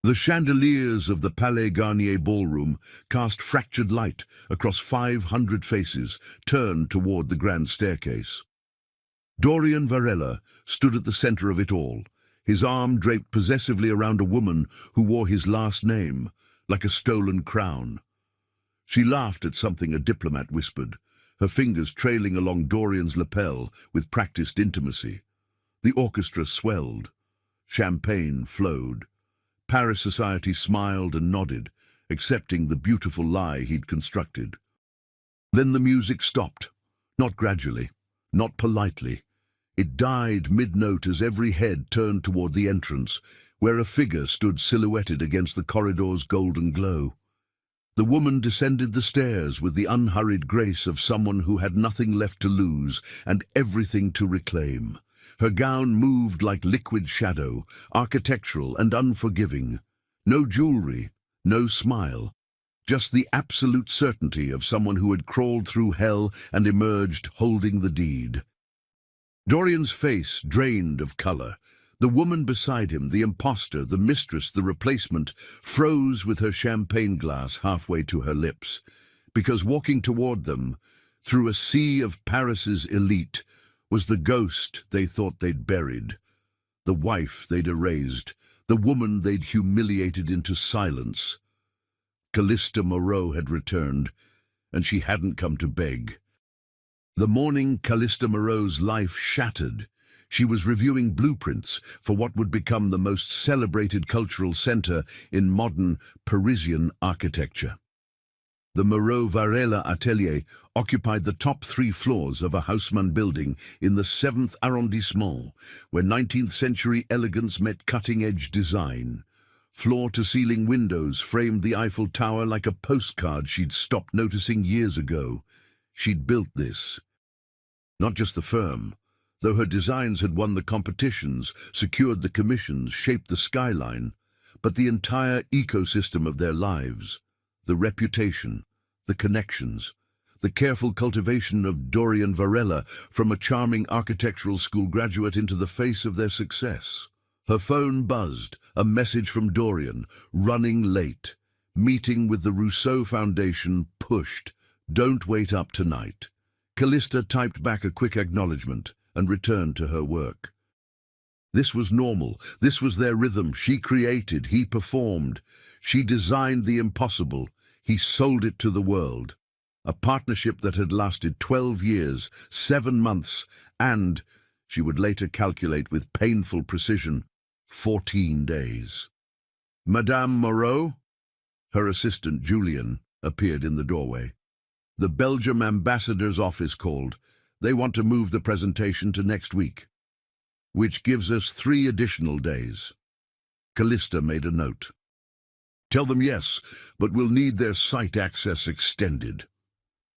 The chandeliers of the Palais Garnier ballroom cast fractured light across 500 faces turned toward the grand staircase. Dorian Varela stood at the center of it all, his arm draped possessively around a woman who wore his last name, like a stolen crown. She laughed at something a diplomat whispered, her fingers trailing along Dorian's lapel with practiced intimacy. The orchestra swelled. Champagne flowed. Paris society smiled and nodded, accepting the beautiful lie he'd constructed. Then the music stopped, not gradually, not politely. It died mid-note as every head turned toward the entrance, where a figure stood silhouetted against the corridor's golden glow. The woman descended the stairs with the unhurried grace of someone who had nothing left to lose and everything to reclaim. Her gown moved like liquid shadow, architectural and unforgiving. No jewelry, no smile, just the absolute certainty of someone who had crawled through hell and emerged holding the deed. Dorian's face drained of color. The woman beside him, the imposter, the mistress, the replacement, froze with her champagne glass halfway to her lips, because walking toward them, through a sea of Paris's elite, was the ghost they thought they'd buried, the wife they'd erased, the woman they'd humiliated into silence. Callista Moreau had returned, and she hadn't come to beg. The morning Callista Moreau's life shattered, she was reviewing blueprints for what would become the most celebrated cultural center in modern Parisian architecture. The Moreau Varela atelier occupied the top 3 floors of a Haussmann building in the 7th arrondissement, where 19th-century elegance met cutting-edge design. Floor-to-ceiling windows framed the Eiffel Tower like a postcard she'd stopped noticing years ago. She'd built this. Not just the firm, though her designs had won the competitions, secured the commissions, shaped the skyline, but the entire ecosystem of their lives. The reputation, the connections, the careful cultivation of Dorian Varela from a charming architectural school graduate into the face of their success. Her phone buzzed, a message from Dorian, running late. Meeting with the Rousseau Foundation pushed. Don't wait up tonight. Callista typed back a quick acknowledgement and returned to her work. This was normal. This was their rhythm. She created, he performed. She designed the impossible. He sold it to the world. A partnership that had lasted 12 years, 7 months, and, she would later calculate with painful precision, 14 days. Madame Moreau? Her assistant, Julian, appeared in the doorway. The Belgium ambassador's office called. They want to move the presentation to next week, which gives us 3 additional days. Callista made a note. Tell them yes, but we'll need their site access extended.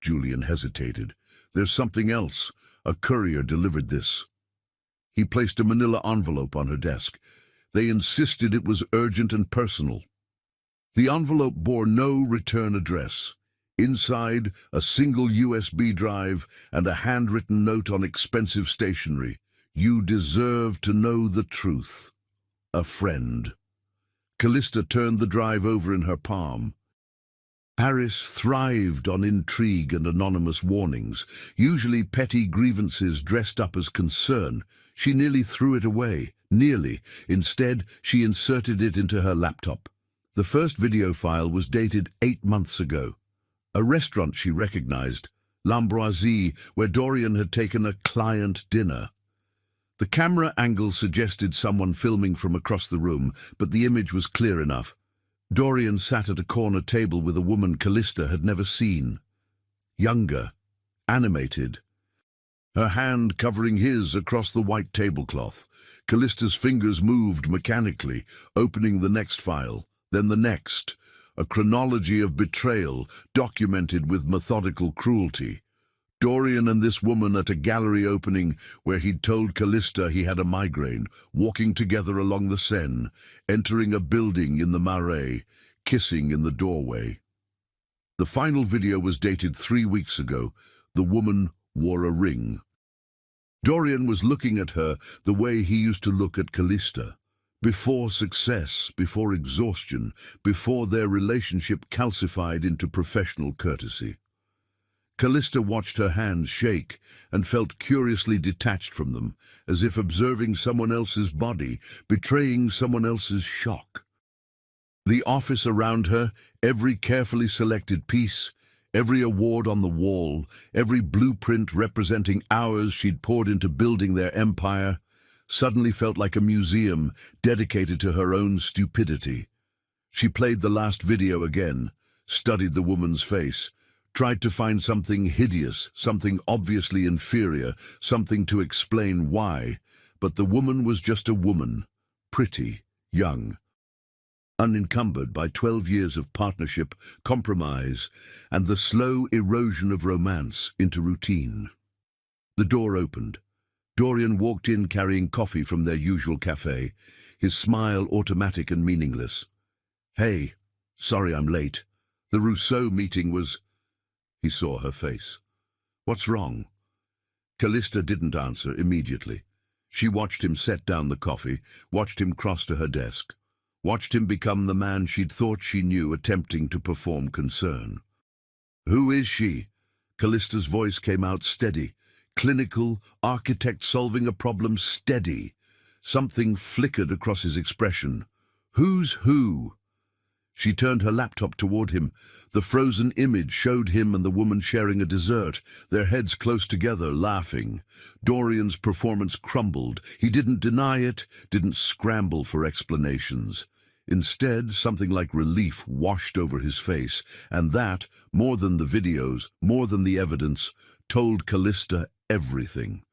Julian hesitated. There's something else. A courier delivered this. He placed a manila envelope on her desk. They insisted it was urgent and personal. The envelope bore no return address. Inside, a single USB drive and a handwritten note on expensive stationery. You deserve to know the truth. A friend. Callista turned the drive over in her palm. Paris thrived on intrigue and anonymous warnings, usually petty grievances dressed up as concern. She nearly threw it away. Nearly. Instead, she inserted it into her laptop. The first video file was dated 8 months ago. A restaurant she recognized, L'Ambroisie, where Dorian had taken a client dinner. The camera angle suggested someone filming from across the room, but the image was clear enough. Dorian sat at a corner table with a woman Callista had never seen. Younger, animated. Her hand covering his across the white tablecloth. Callista's fingers moved mechanically, opening the next file, then the next. A chronology of betrayal, documented with methodical cruelty. Dorian and this woman at a gallery opening where he'd told Callista he had a migraine, walking together along the Seine, entering a building in the Marais, kissing in the doorway. The final video was dated 3 weeks ago. The woman wore a ring. Dorian was looking at her the way he used to look at Callista, Before success, before exhaustion, before their relationship calcified into professional courtesy. Callista watched her hands shake and felt curiously detached from them, as if observing someone else's body, betraying someone else's shock. The office around her, every carefully selected piece, every award on the wall, every blueprint representing hours she'd poured into building their empire, suddenly felt like a museum dedicated to her own stupidity. She played the last video again, studied the woman's face, tried to find something hideous, something obviously inferior, something to explain why, but the woman was just a woman, pretty, young, unencumbered by 12 years of partnership, compromise, and the slow erosion of romance into routine. The door opened. Dorian walked in carrying coffee from their usual cafe, his smile automatic and meaningless. "Hey, sorry I'm late. The Rousseau meeting was—" He saw her face. "What's wrong?" Callista didn't answer immediately. She watched him set down the coffee, watched him cross to her desk, watched him become the man she'd thought she knew, attempting to perform concern. "Who is she?" Callista's voice came out steady, clinical, architect solving a problem steady. Something flickered across his expression. "Who's who?" She turned her laptop toward him. The frozen image showed him and the woman sharing a dessert, their heads close together, laughing. Dorian's performance crumbled. He didn't deny it, didn't scramble for explanations. Instead, something like relief washed over his face, and that, more than the videos, more than the evidence, told Callista everything.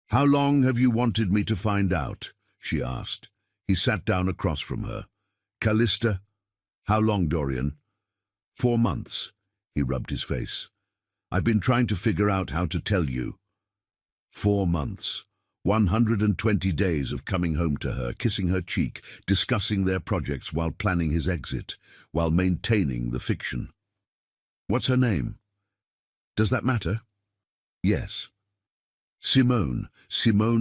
"How long have you wanted me to find out?" she asked. He sat down across from her. "Callista?" "How long, Dorian?" 4 months. He rubbed his face. "I've been trying to figure out how to tell you." 4 months. 120 days of coming home to her, kissing her cheek, discussing their projects while planning his exit, while maintaining the fiction. "What's her name?" "Does that matter?" "Yes." Simone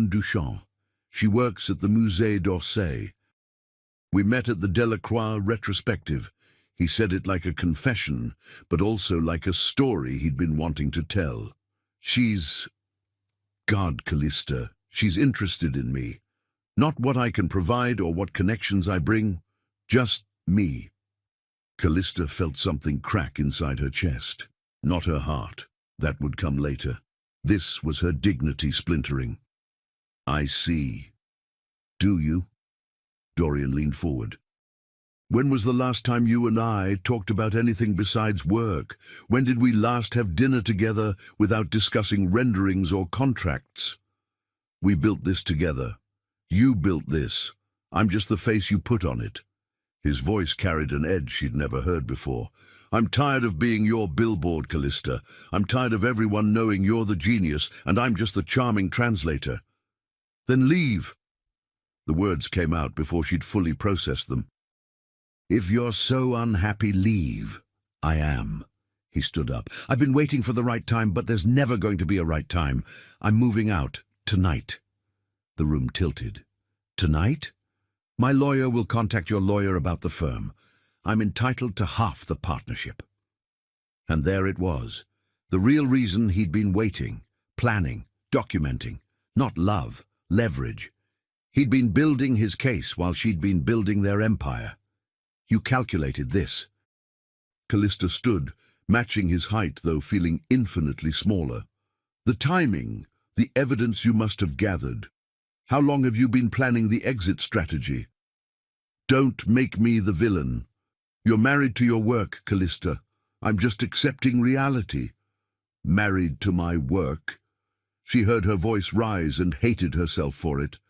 Duchamp. She works at the Musée d'Orsay. We met at the Delacroix retrospective. He said it like a confession, but also like a story he'd been wanting to tell. She's... God, Callista, she's interested in me. Not what I can provide or what connections I bring, just me. Callista felt something crack inside her chest. Not her heart. That would come later. This was her dignity splintering. "I see." "Do you?" Dorian leaned forward. "When was the last time you and I talked about anything besides work? When did we last have dinner together without discussing renderings or contracts? We built this together. You built this. I'm just the face you put on it." His voice carried an edge she'd never heard before. "I'm tired of being your billboard, Callista. I'm tired of everyone knowing you're the genius and I'm just the charming translator." "Then leave." The words came out before she'd fully processed them. "If you're so unhappy, leave." "I am." He stood up. "I've been waiting for the right time, but there's never going to be a right time. I'm moving out. Tonight." The room tilted. "Tonight?" "My lawyer will contact your lawyer about the firm. I'm entitled to half the partnership." And there it was. The real reason he'd been waiting, planning, documenting. Not love, leverage. He'd been building his case while she'd been building their empire. "You calculated this." Callista stood, matching his height though feeling infinitely smaller. "The timing, the evidence you must have gathered. How long have you been planning the exit strategy?" "Don't make me the villain. You're married to your work, Callista. I'm just accepting reality." "Married to my work?" She heard her voice rise and hated herself for it.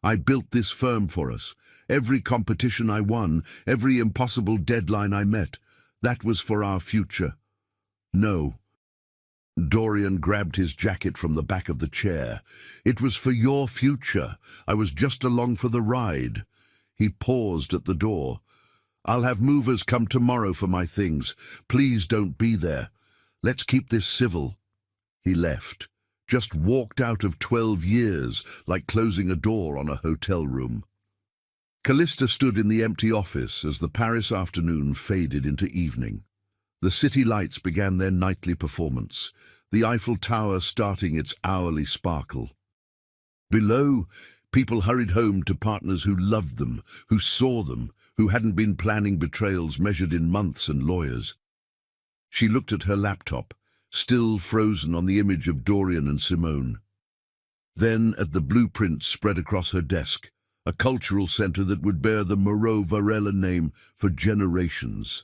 "I built this firm for us. Every competition I won, every impossible deadline I met, that was for our future." "No." Dorian grabbed his jacket from the back of the chair. "It was for your future. I was just along for the ride." He paused at the door. "I'll have movers come tomorrow for my things. Please don't be there. Let's keep this civil." He left. Just walked out of 12 years, like closing a door on a hotel room. Callista stood in the empty office as the Paris afternoon faded into evening. The city lights began their nightly performance, the Eiffel Tower starting its hourly sparkle. Below, people hurried home to partners who loved them, who saw them, who hadn't been planning betrayals measured in months and lawyers. She looked at her laptop, still frozen on the image of Dorian and Simone. Then at the blueprint spread across her desk, a cultural center that would bear the Moreau-Varela name for generations,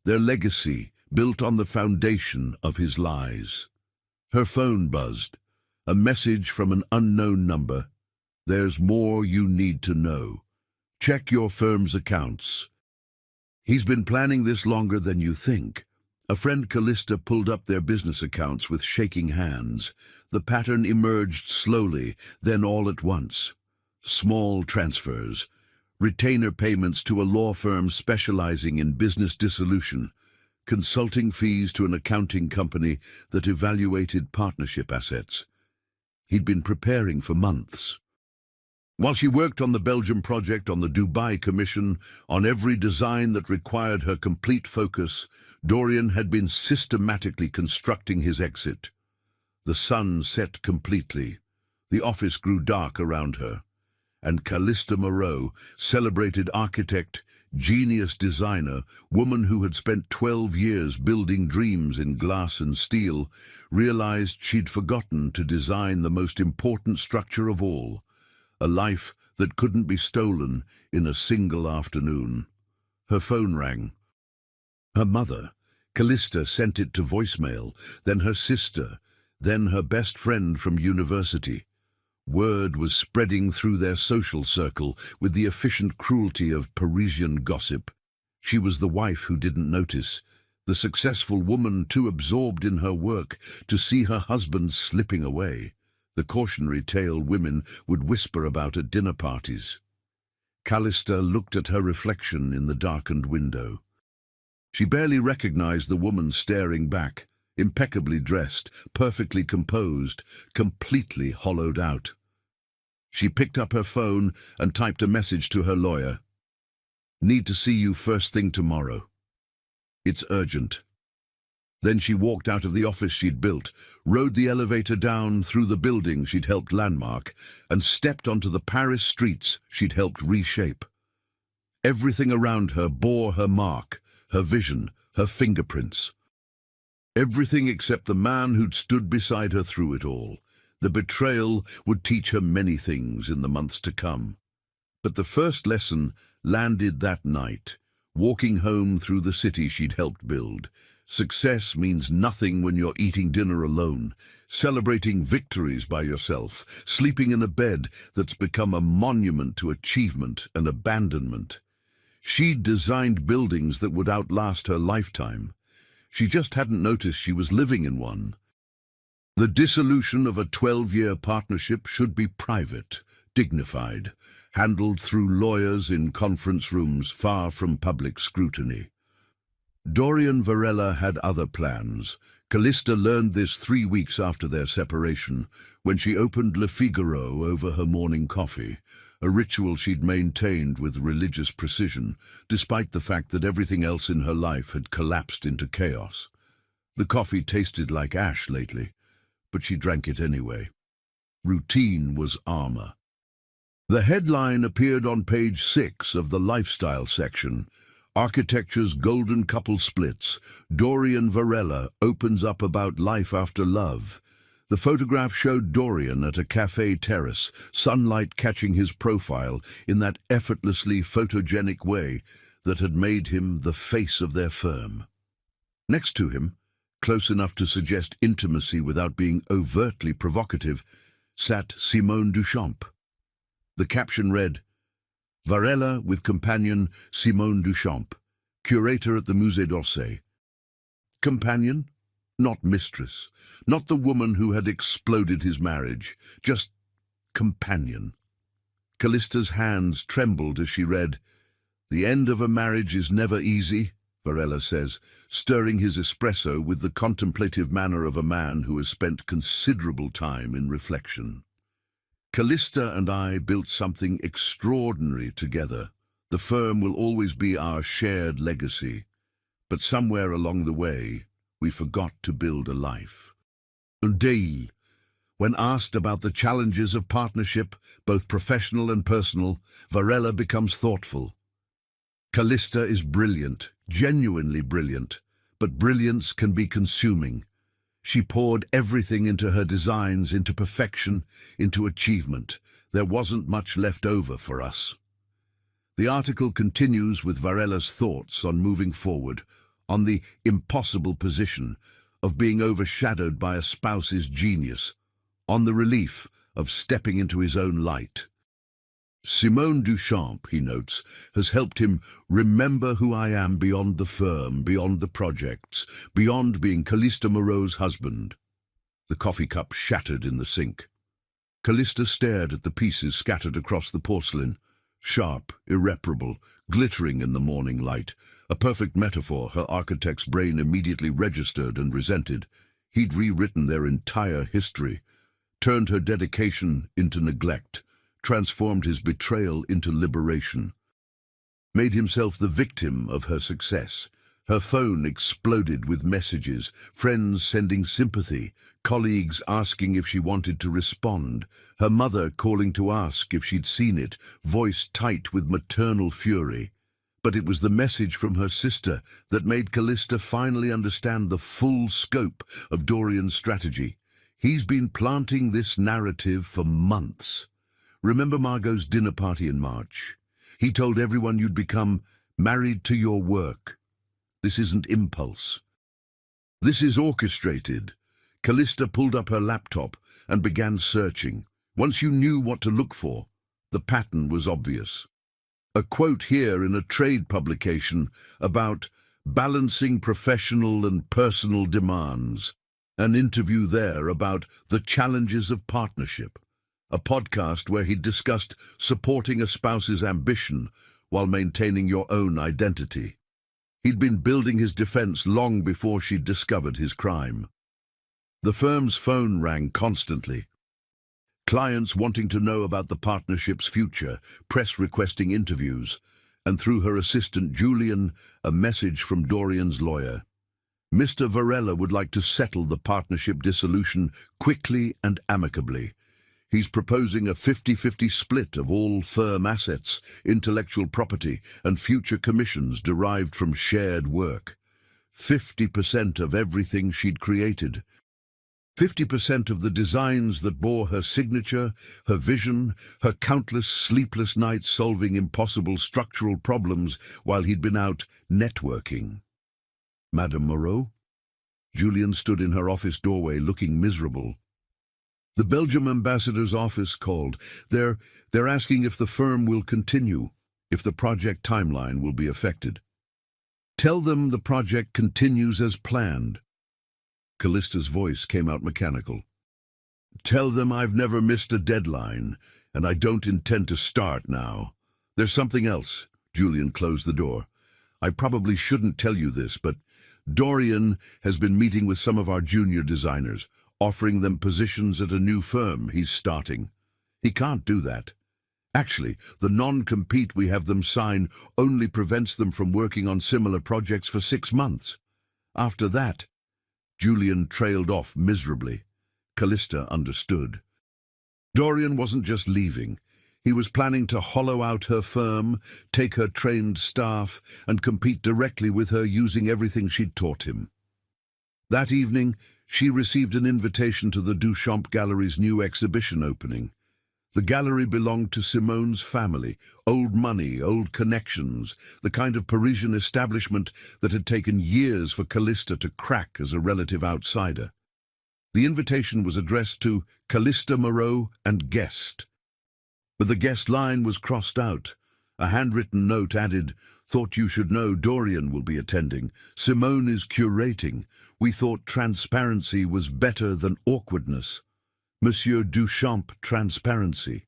their legacy built on the foundation of his lies. Her phone buzzed, a message from an unknown number. "There's more you need to know. Check your firm's accounts." "He's been planning this longer than you think." A friend Callista pulled up their business accounts with shaking hands. The pattern emerged slowly, then all at once. Small transfers, retainer payments to a law firm specializing in business dissolution, consulting fees to an accounting company that evaluated partnership assets. He'd been preparing for months. While she worked on the Belgium project, on the Dubai commission, on every design that required her complete focus, Dorian had been systematically constructing his exit. The sun set completely. The office grew dark around her. And Callista Moreau, celebrated architect, genius designer, woman who had spent 12 years building dreams in glass and steel, realized she'd forgotten to design the most important structure of all, a life that couldn't be stolen in a single afternoon. Her phone rang. Her mother. Callista sent it to voicemail, then her sister, then her best friend from university. Word was spreading through their social circle with the efficient cruelty of Parisian gossip. She was the wife who didn't notice, the successful woman too absorbed in her work to see her husband slipping away, the cautionary tale women would whisper about at dinner parties. Callista looked at her reflection in the darkened window. She barely recognized the woman staring back, impeccably dressed, perfectly composed, completely hollowed out. She picked up her phone and typed a message to her lawyer. "Need to see you first thing tomorrow. It's urgent." Then she walked out of the office she'd built, rode the elevator down through the building she'd helped landmark, and stepped onto the Paris streets she'd helped reshape. Everything around her bore her mark, her vision, her fingerprints. Everything except the man who'd stood beside her through it all. The betrayal would teach her many things in the months to come. But the first lesson landed that night, walking home through the city she'd helped build. Success means nothing when you're eating dinner alone, celebrating victories by yourself, sleeping in a bed that's become a monument to achievement and abandonment. She'd designed buildings that would outlast her lifetime. She just hadn't noticed she was living in one. The dissolution of a 12-year partnership should be private, dignified, handled through lawyers in conference rooms far from public scrutiny. Dorian Varela had other plans. Callista learned this 3 weeks after their separation, when she opened Le Figaro over her morning coffee, a ritual she'd maintained with religious precision, despite the fact that everything else in her life had collapsed into chaos. The coffee tasted like ash lately, but she drank it anyway. Routine was armor. The headline appeared on page 6 of the lifestyle section. Architecture's golden couple splits. Dorian Varela opens up about life after love. The photograph showed Dorian at a cafe terrace, sunlight catching his profile in that effortlessly photogenic way that had made him the face of their firm. Next to him, close enough to suggest intimacy without being overtly provocative, sat Simone Duchamp. The caption read, "Varela with companion Simone Duchamp, curator at the Musée d'Orsay." Companion? Not mistress. Not the woman who had exploded his marriage. Just companion. Callista's hands trembled as she read, "The end of a marriage is never easy," Varela says, stirring his espresso with the contemplative manner of a man who has spent considerable time in reflection. "Callista and I built something extraordinary together," The firm will always be our shared legacy. But somewhere along the way, we forgot to build a life. Undale, when asked about the challenges of partnership, both professional and personal, Varela becomes thoughtful. Callista is brilliant, genuinely brilliant, but brilliance can be consuming. She poured everything into her designs, into perfection, into achievement. There wasn't much left over for us. The article continues with Varela's thoughts on moving forward, on the impossible position of being overshadowed by a spouse's genius, on the relief of stepping into his own light. Simone Duchamp, he notes, has helped him remember who I am beyond the firm, beyond the projects, beyond being Callista Moreau's husband. The coffee cup shattered in the sink. Callista stared at the pieces scattered across the porcelain, sharp, irreparable, glittering in the morning light, a perfect metaphor her architect's brain immediately registered and resented. He'd rewritten their entire history, turned her dedication into neglect, transformed his betrayal into liberation, made himself the victim of her success. Her phone exploded with messages, friends sending sympathy, colleagues asking if she wanted to respond, her mother calling to ask if she'd seen it, voice tight with maternal fury. But it was the message from her sister that made Callista finally understand the full scope of Dorian's strategy. He's been planting this narrative for months. Remember Margot's dinner party in March? He told everyone you'd become married to your work. This isn't impulse. This is orchestrated. Callista pulled up her laptop and began searching. Once you knew what to look for, the pattern was obvious. A quote here in a trade publication about balancing professional and personal demands. An interview there about the challenges of partnership. A podcast where he discussed supporting a spouse's ambition while maintaining your own identity. He'd been building his defense long before she'd discovered his crime. The firm's phone rang constantly. Clients wanting to know about the partnership's future, press requesting interviews, and through her assistant Julian, a message from Dorian's lawyer. Mr. Varela would like to settle the partnership dissolution quickly and amicably. He's proposing a 50-50 split of all firm assets, intellectual property, and future commissions derived from shared work. 50% of everything she'd created. 50% of the designs that bore her signature, her vision, her countless sleepless nights solving impossible structural problems while he'd been out networking. Madame Moreau? Julian stood in her office doorway looking miserable. The Belgium ambassador's office called. They're asking if the firm will continue, if the project timeline will be affected. Tell them the project continues as planned. Callista's voice came out mechanical. Tell them I've never missed a deadline, and I don't intend to start now. There's something else. Julian closed the door. I probably shouldn't tell you this, but Dorian has been meeting with some of our junior designers, offering them positions at a new firm he's starting. He can't do that. Actually, the non-compete we have them sign only prevents them from working on similar projects for 6 months. After that, Julian trailed off miserably. Callista understood. Dorian wasn't just leaving. He was planning to hollow out her firm, take her trained staff, and compete directly with her using everything she'd taught him. That evening, she received an invitation to the Duchamp Gallery's new exhibition opening. The gallery belonged to Simone's family, old money, old connections, the kind of Parisian establishment that had taken years for Callista to crack as a relative outsider. The invitation was addressed to Callista Moreau and guest. But the guest line was crossed out. A handwritten note added, "Thought you should know Dorian will be attending. Simone is curating. We thought transparency was better than awkwardness. Monsieur Duchamp transparency."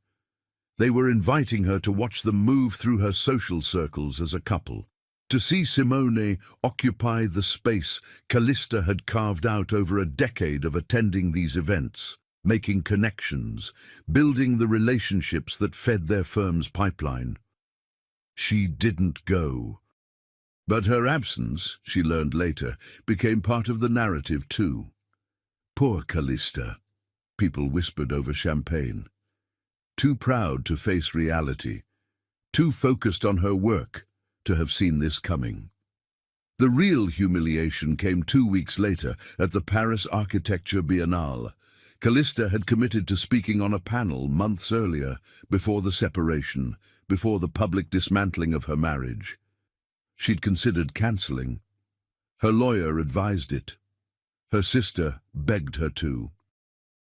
They were inviting her to watch them move through her social circles as a couple. To see Simone occupy the space Callista had carved out over a decade of attending these events, making connections, building the relationships that fed their firm's pipeline. She didn't go. But her absence, she learned later, became part of the narrative too. Poor Callista, people whispered over champagne. Too proud to face reality, too focused on her work to have seen this coming. The real humiliation came 2 weeks later at the Paris Architecture Biennale. Callista had committed to speaking on a panel months earlier, before the separation, before the public dismantling of her marriage. She'd considered cancelling. Her lawyer advised it. Her sister begged her to.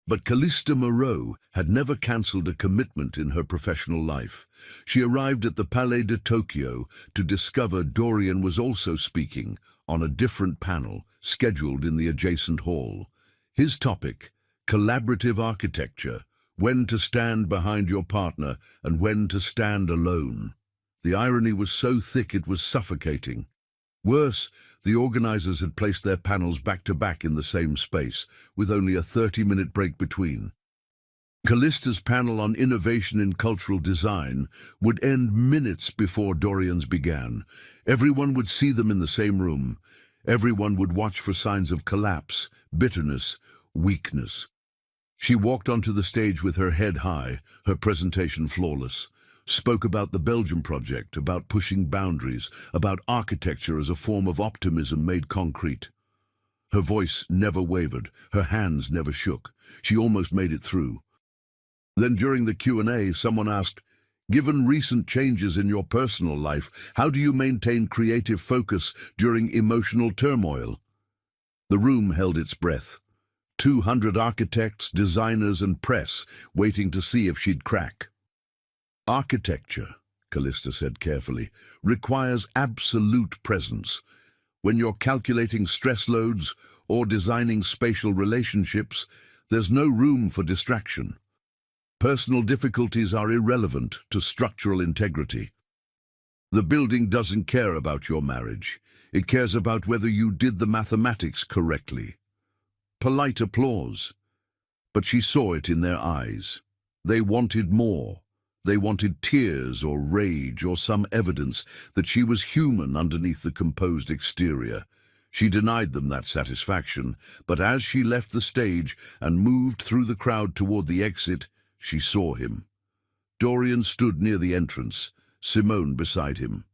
But Callista Moreau had never cancelled a commitment in her professional life. She arrived at the Palais de Tokyo to discover Dorian was also speaking on a different panel scheduled in the adjacent hall. His topic, collaborative architecture, when to stand behind your partner and when to stand alone. The irony was so thick it was suffocating. Worse, the organizers had placed their panels back-to-back in the same space, with only a 30-minute break between. Callista's panel on innovation in cultural design would end minutes before Dorian's began. Everyone would see them in the same room. Everyone would watch for signs of collapse, bitterness, weakness. She walked onto the stage with her head high, her presentation flawless. Spoke about the Belgium project, about pushing boundaries, about architecture as a form of optimism made concrete. Her voice never wavered, her hands never shook. She almost made it through. Then during the Q&A, someone asked, "Given recent changes in your personal life, how do you maintain creative focus during emotional turmoil?" The room held its breath. 200 architects, designers and press waiting to see if she'd crack. Architecture, Callista said carefully, requires absolute presence. When you're calculating stress loads or designing spatial relationships, there's no room for distraction. Personal difficulties are irrelevant to structural integrity. The building doesn't care about your marriage. It cares about whether you did the mathematics correctly. Polite applause. But she saw it in their eyes. They wanted more. They wanted tears or rage or some evidence that she was human underneath the composed exterior. She denied them that satisfaction, but as she left the stage and moved through the crowd toward the exit, she saw him. Dorian stood near the entrance, Simone beside him.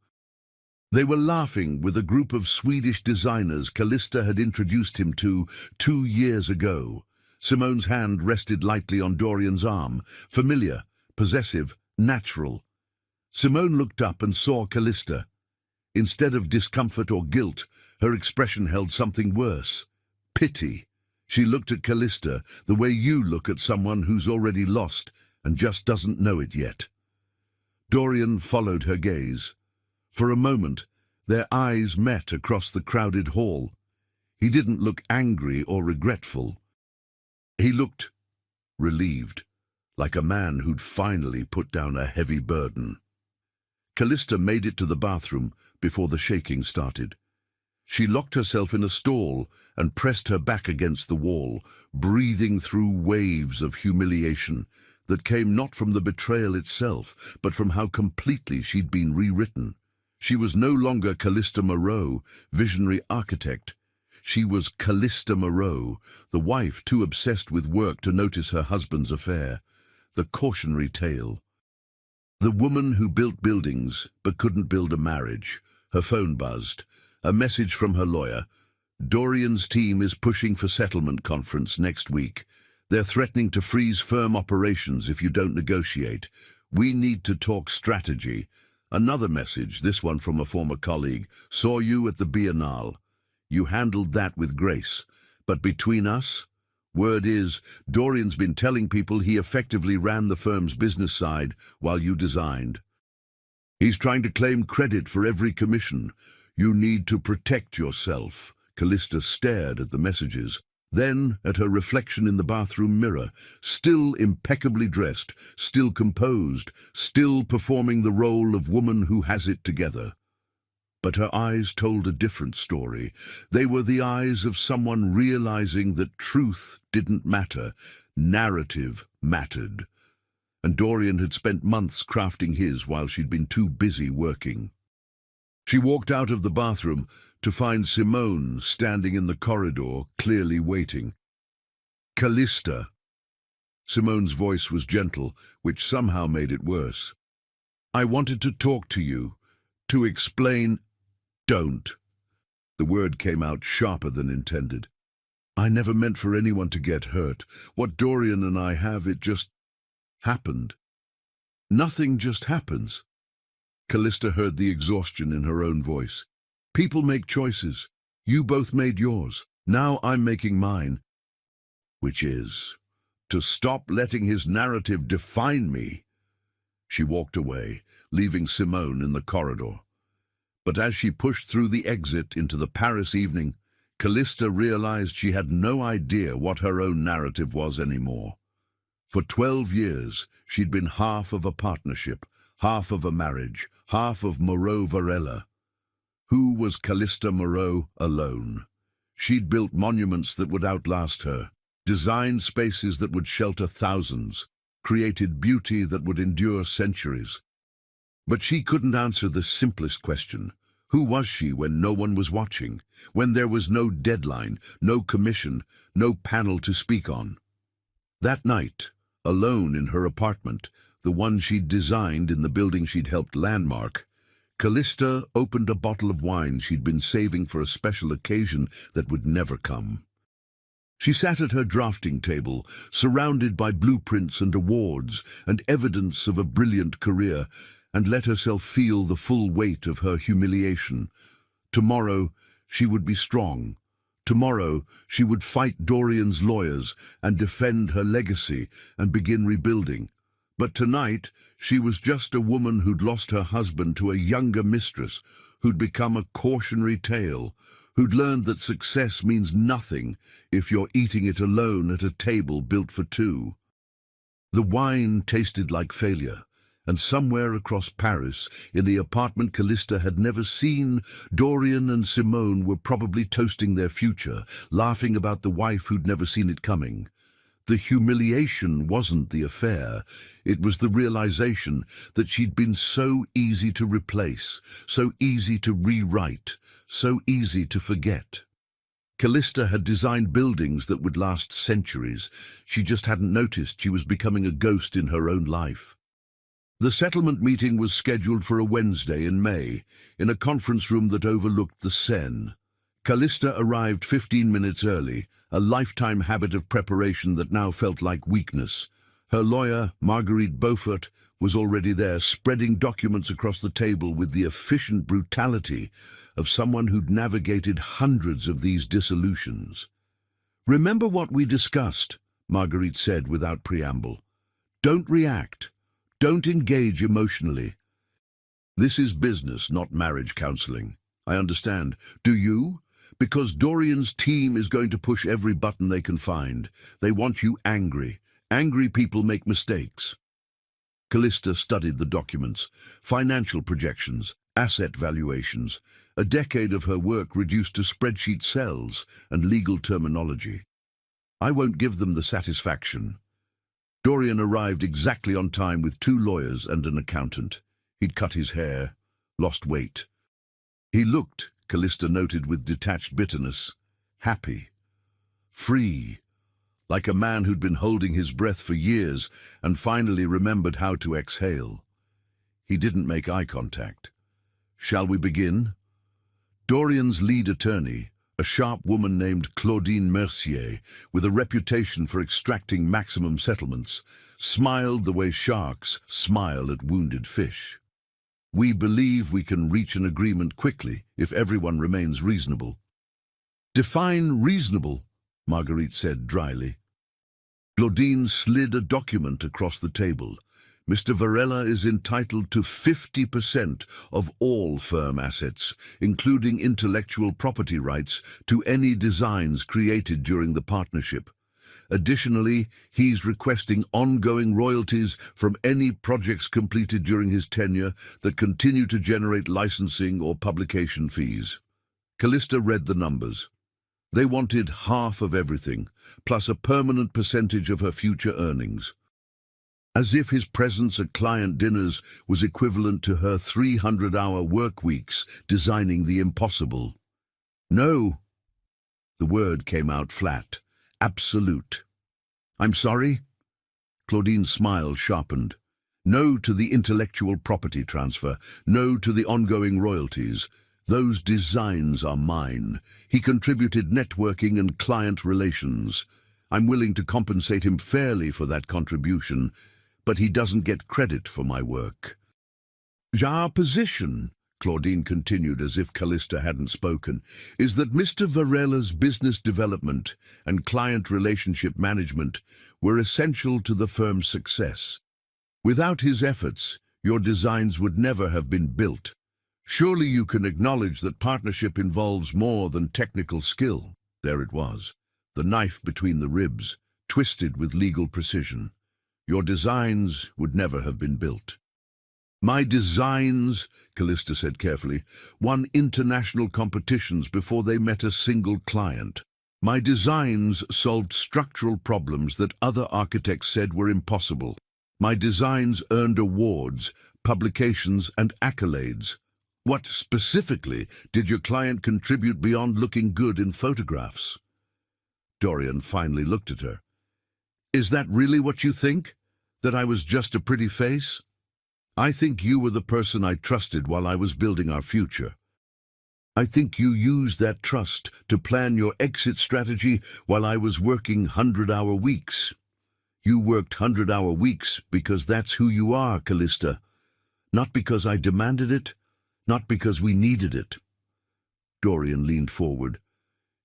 They were laughing with a group of Swedish designers Callista had introduced him to 2 years ago. Simone's hand rested lightly on Dorian's arm, familiar, possessive, natural. Simone looked up and saw Callista. Instead of discomfort or guilt, her expression held something worse. Pity. She looked at Callista the way you look at someone who's already lost and just doesn't know it yet. Dorian followed her gaze. For a moment, their eyes met across the crowded hall. He didn't look angry or regretful. He looked relieved, like a man who'd finally put down a heavy burden. Callista made it to the bathroom before the shaking started. She locked herself in a stall and pressed her back against the wall, breathing through waves of humiliation that came not from the betrayal itself, but from how completely she'd been rewritten. She was no longer Callista Moreau, visionary architect. She was Callista Moreau, the wife too obsessed with work to notice her husband's affair. The cautionary tale. The woman who built buildings but couldn't build a marriage. Her phone buzzed. A message from her lawyer. Dorian's team is pushing for settlement conference next week. They're threatening to freeze firm operations if you don't negotiate. We need to talk strategy. Another message, this one from a former colleague. Saw you at the Biennale. You handled that with grace. But between us, word is, Dorian's been telling people he effectively ran the firm's business side while you designed. He's trying to claim credit for every commission. You need to protect yourself. Callista stared at the messages, then at her reflection in the bathroom mirror, still impeccably dressed, still composed, still performing the role of woman who has it together. But her eyes told a different story. They were the eyes of someone realizing that truth didn't matter, narrative mattered. and Dorian had spent months crafting his while she'd been too busy working. She walked out of the bathroom to find Simone standing in the corridor, clearly waiting. "Callista." Simone's voice was gentle, which somehow made it worse. "I wanted to talk to you, to explain—" "Don't." The word came out sharper than intended. "I never meant for anyone to get hurt. What Dorian and I have, it just happened." "Nothing just happens." Callista heard the exhaustion in her own voice. "People make choices. You both made yours. Now I'm making mine. Which is to stop letting his narrative define me." She walked away, leaving Simone in the corridor. But as she pushed through the exit into the Paris evening, Callista realized she had no idea what her own narrative was anymore. For 12 years, she'd been half of a partnership, half of a marriage, half of Moreau Varela. Who was Callista Moreau alone? She'd built monuments that would outlast her, designed spaces that would shelter thousands, created beauty that would endure centuries. But she couldn't answer the simplest question. Who was she when no one was watching, when there was no deadline, no commission, no panel to speak on? That night, alone in her apartment, the one she'd designed in the building she'd helped landmark, Callista opened a bottle of wine she'd been saving for a special occasion that would never come. She sat at her drafting table, surrounded by blueprints and awards and evidence of a brilliant career, and let herself feel the full weight of her humiliation. Tomorrow, she would be strong. Tomorrow, she would fight Dorian's lawyers and defend her legacy and begin rebuilding. But tonight, she was just a woman who'd lost her husband to a younger mistress, who'd become a cautionary tale, who'd learned that success means nothing if you're eating it alone at a table built for two. The wine tasted like failure, and somewhere across Paris, in the apartment Callista had never seen, Dorian and Simone were probably toasting their future, laughing about the wife who'd never seen it coming. The humiliation wasn't the affair, it was the realization that she'd been so easy to replace, so easy to rewrite, so easy to forget. Callista had designed buildings that would last centuries. She just hadn't noticed she was becoming a ghost in her own life. The settlement meeting was scheduled for a Wednesday in May, in a conference room that overlooked the Seine. Callista arrived 15 minutes early, a lifetime habit of preparation that now felt like weakness. Her lawyer, Marguerite Beaufort, was already there, spreading documents across the table with the efficient brutality of someone who'd navigated hundreds of these dissolutions. "Remember what we discussed," Marguerite said without preamble. "Don't react. Don't engage emotionally. This is business, not marriage counseling. I understand. Do you? Because Dorian's team is going to push every button they can find. They want you angry. Angry people make mistakes." Callista studied the documents, financial projections, asset valuations, a decade of her work reduced to spreadsheet cells and legal terminology. "I won't give them the satisfaction." Dorian arrived exactly on time with 2 lawyers and an accountant. He'd cut his hair, lost weight. He looked, Callista noted with detached bitterness, happy, free, like a man who'd been holding his breath for years and finally remembered how to exhale. He didn't make eye contact. "Shall we begin?" Dorian's lead attorney, a sharp woman named Claudine Mercier, with a reputation for extracting maximum settlements, smiled the way sharks smile at wounded fish. "We believe we can reach an agreement quickly if everyone remains reasonable." "Define reasonable," Marguerite said dryly. Claudine slid a document across the table. "Mr. Varela is entitled to 50% of all firm assets, including intellectual property rights to any designs created during the partnership. Additionally, he's requesting ongoing royalties from any projects completed during his tenure that continue to generate licensing or publication fees." Callista read the numbers. They wanted half of everything, plus a permanent percentage of her future earnings. as if his presence at client dinners was equivalent to her 300-hour work weeks designing the impossible. No, the word came out flat. Absolute. I'm sorry? Claudine's smile sharpened. No to the intellectual property transfer. No to the ongoing royalties. Those designs are mine. He contributed networking and client relations. I'm willing to compensate him fairly for that contribution, but he doesn't get credit for my work. Our position, Claudine continued as if Callista hadn't spoken, is that Mr. Varella's business development and client relationship management were essential to the firm's success. Without his efforts, your designs would never have been built. Surely you can acknowledge that partnership involves more than technical skill. There it was, the knife between the ribs, twisted with legal precision. Your designs would never have been built. My designs, Callista said carefully, won international competitions before they met a single client. My designs solved structural problems that other architects said were impossible. My designs earned awards, publications, and accolades. What specifically did your client contribute beyond looking good in photographs? Dorian finally looked at her. Is that really what you think? That I was just a pretty face? I think you were the person I trusted while I was building our future. I think you used that trust to plan your exit strategy while I was working 100-hour weeks. You worked 100-hour weeks because that's who you are, Callista. Not because I demanded it, not because we needed it. Dorian leaned forward.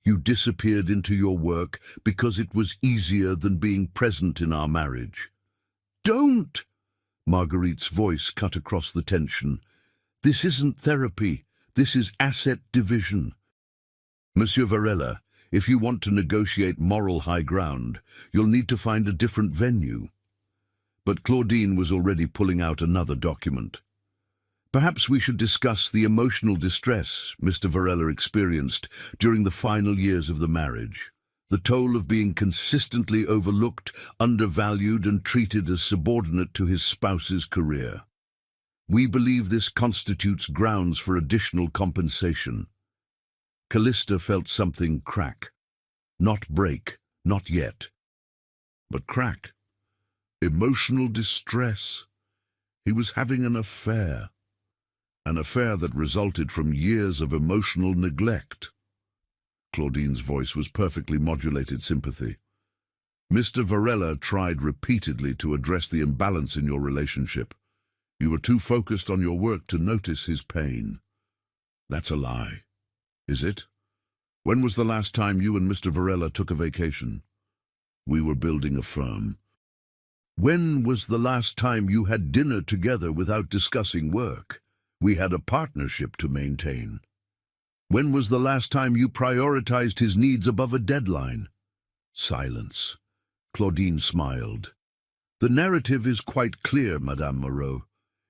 You disappeared into your work because it was easier than being present in our marriage. Don't! Marguerite's voice cut across the tension. This isn't therapy. This is asset division. Monsieur Varela, if you want to negotiate moral high ground, you'll need to find a different venue. But Claudine was already pulling out another document. Perhaps we should discuss the emotional distress Mr. Varela experienced during the final years of the marriage. The toll of being consistently overlooked, undervalued, and treated as subordinate to his spouse's career. We believe this constitutes grounds for additional compensation. Callista felt something crack. Not break, not yet. But crack. Emotional distress. He was having an affair. An affair that resulted from years of emotional neglect. Claudine's voice was perfectly modulated sympathy. Mr. Varela tried repeatedly to address the imbalance in your relationship. You were too focused on your work to notice his pain. That's a lie. Is it? When was the last time you and Mr. Varela took a vacation? We were building a firm. When was the last time you had dinner together without discussing work? We had a partnership to maintain. When was the last time you prioritized his needs above a deadline? Silence. Claudine smiled. The narrative is quite clear, Madame Moreau.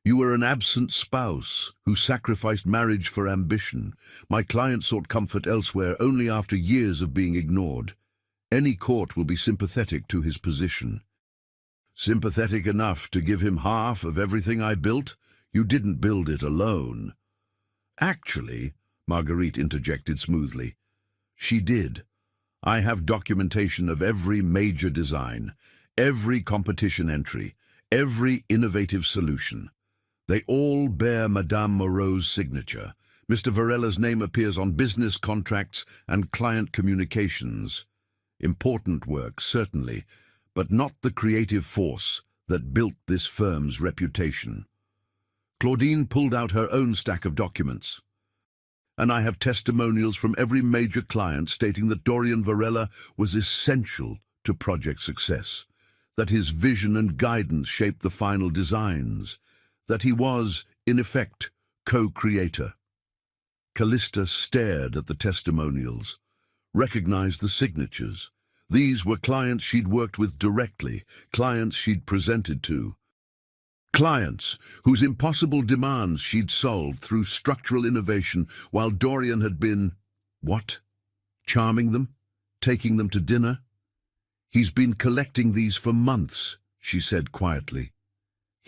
You were an absent spouse who sacrificed marriage for ambition. My client sought comfort elsewhere only after years of being ignored. Any court will be sympathetic to his position. Sympathetic enough to give him half of everything I built? You didn't build it alone. Actually, Marguerite interjected smoothly, she did. I have documentation of every major design, every competition entry, every innovative solution. They all bear Madame Moreau's signature. Mr. Varela's name appears on business contracts and client communications. Important work, certainly, but not the creative force that built this firm's reputation. Claudine pulled out her own stack of documents. And I have testimonials from every major client stating that Dorian Varela was essential to project success, that his vision and guidance shaped the final designs, that he was, in effect, co-creator. Callista stared at the testimonials, recognized the signatures. These were clients she'd worked with directly, clients she'd presented to. Clients whose impossible demands she'd solved through structural innovation while Dorian had been, what? Charming them? Taking them to dinner? He's been collecting these for months, she said quietly.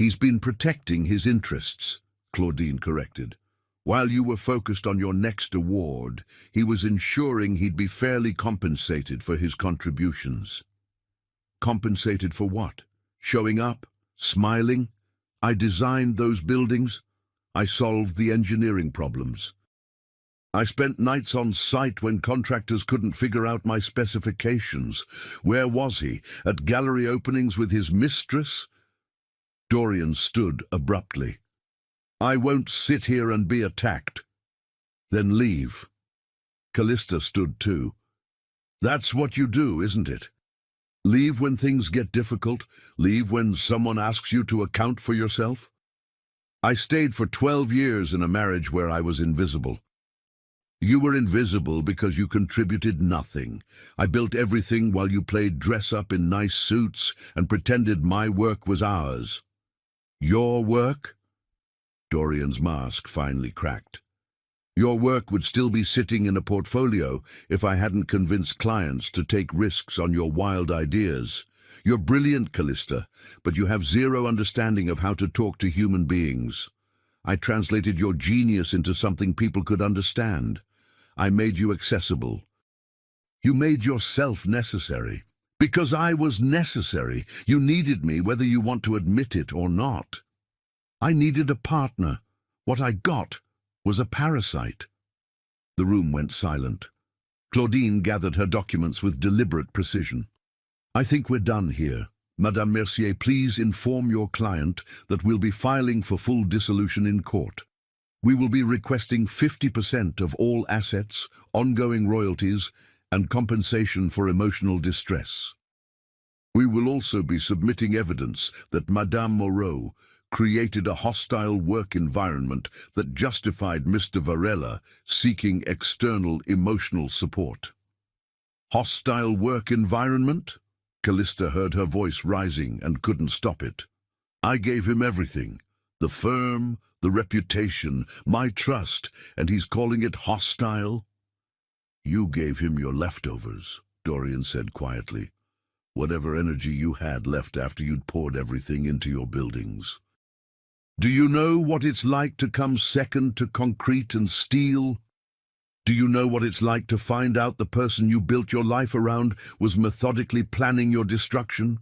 He's been protecting his interests, Claudine corrected. While you were focused on your next award, he was ensuring he'd be fairly compensated for his contributions. Compensated for what? Showing up? Smiling? I designed those buildings. I solved the engineering problems. I spent nights on site when contractors couldn't figure out my specifications. Where was he? At gallery openings with his mistress? Dorian stood abruptly. I won't sit here and be attacked. Then leave. Callista stood too. That's what you do, isn't it? Leave when things get difficult? Leave when someone asks you to account for yourself? I stayed for 12 years in a marriage where I was invisible. You were invisible because you contributed nothing. I built everything while you played dress-up in nice suits and pretended my work was ours. Your work? Dorian's mask finally cracked. Your work would still be sitting in a portfolio if I hadn't convinced clients to take risks on your wild ideas. You're brilliant, Callista, but you have zero understanding of how to talk to human beings. I translated your genius into something people could understand. I made you accessible. You made yourself necessary. Because I was necessary. You needed me whether you want to admit it or not. I needed a partner. What I got was a parasite. The room went silent. Claudine gathered her documents with deliberate precision. I think we're done here. Madame Mercier, please inform your client that we'll be filing for full dissolution in court. We will be requesting 50% of all assets, ongoing royalties, and compensation for emotional distress. We will also be submitting evidence that Madame Moreau created a hostile work environment that justified Mr. Varela seeking external emotional support. Hostile work environment? Callista heard her voice rising and couldn't stop it. I gave him everything. The firm, the reputation, my trust, and he's calling it hostile? You gave him your leftovers, Dorian said quietly. Whatever energy you had left after you'd poured everything into your buildings. Do you know what it's like to come second to concrete and steel? Do you know what it's like to find out the person you built your life around was methodically planning your destruction?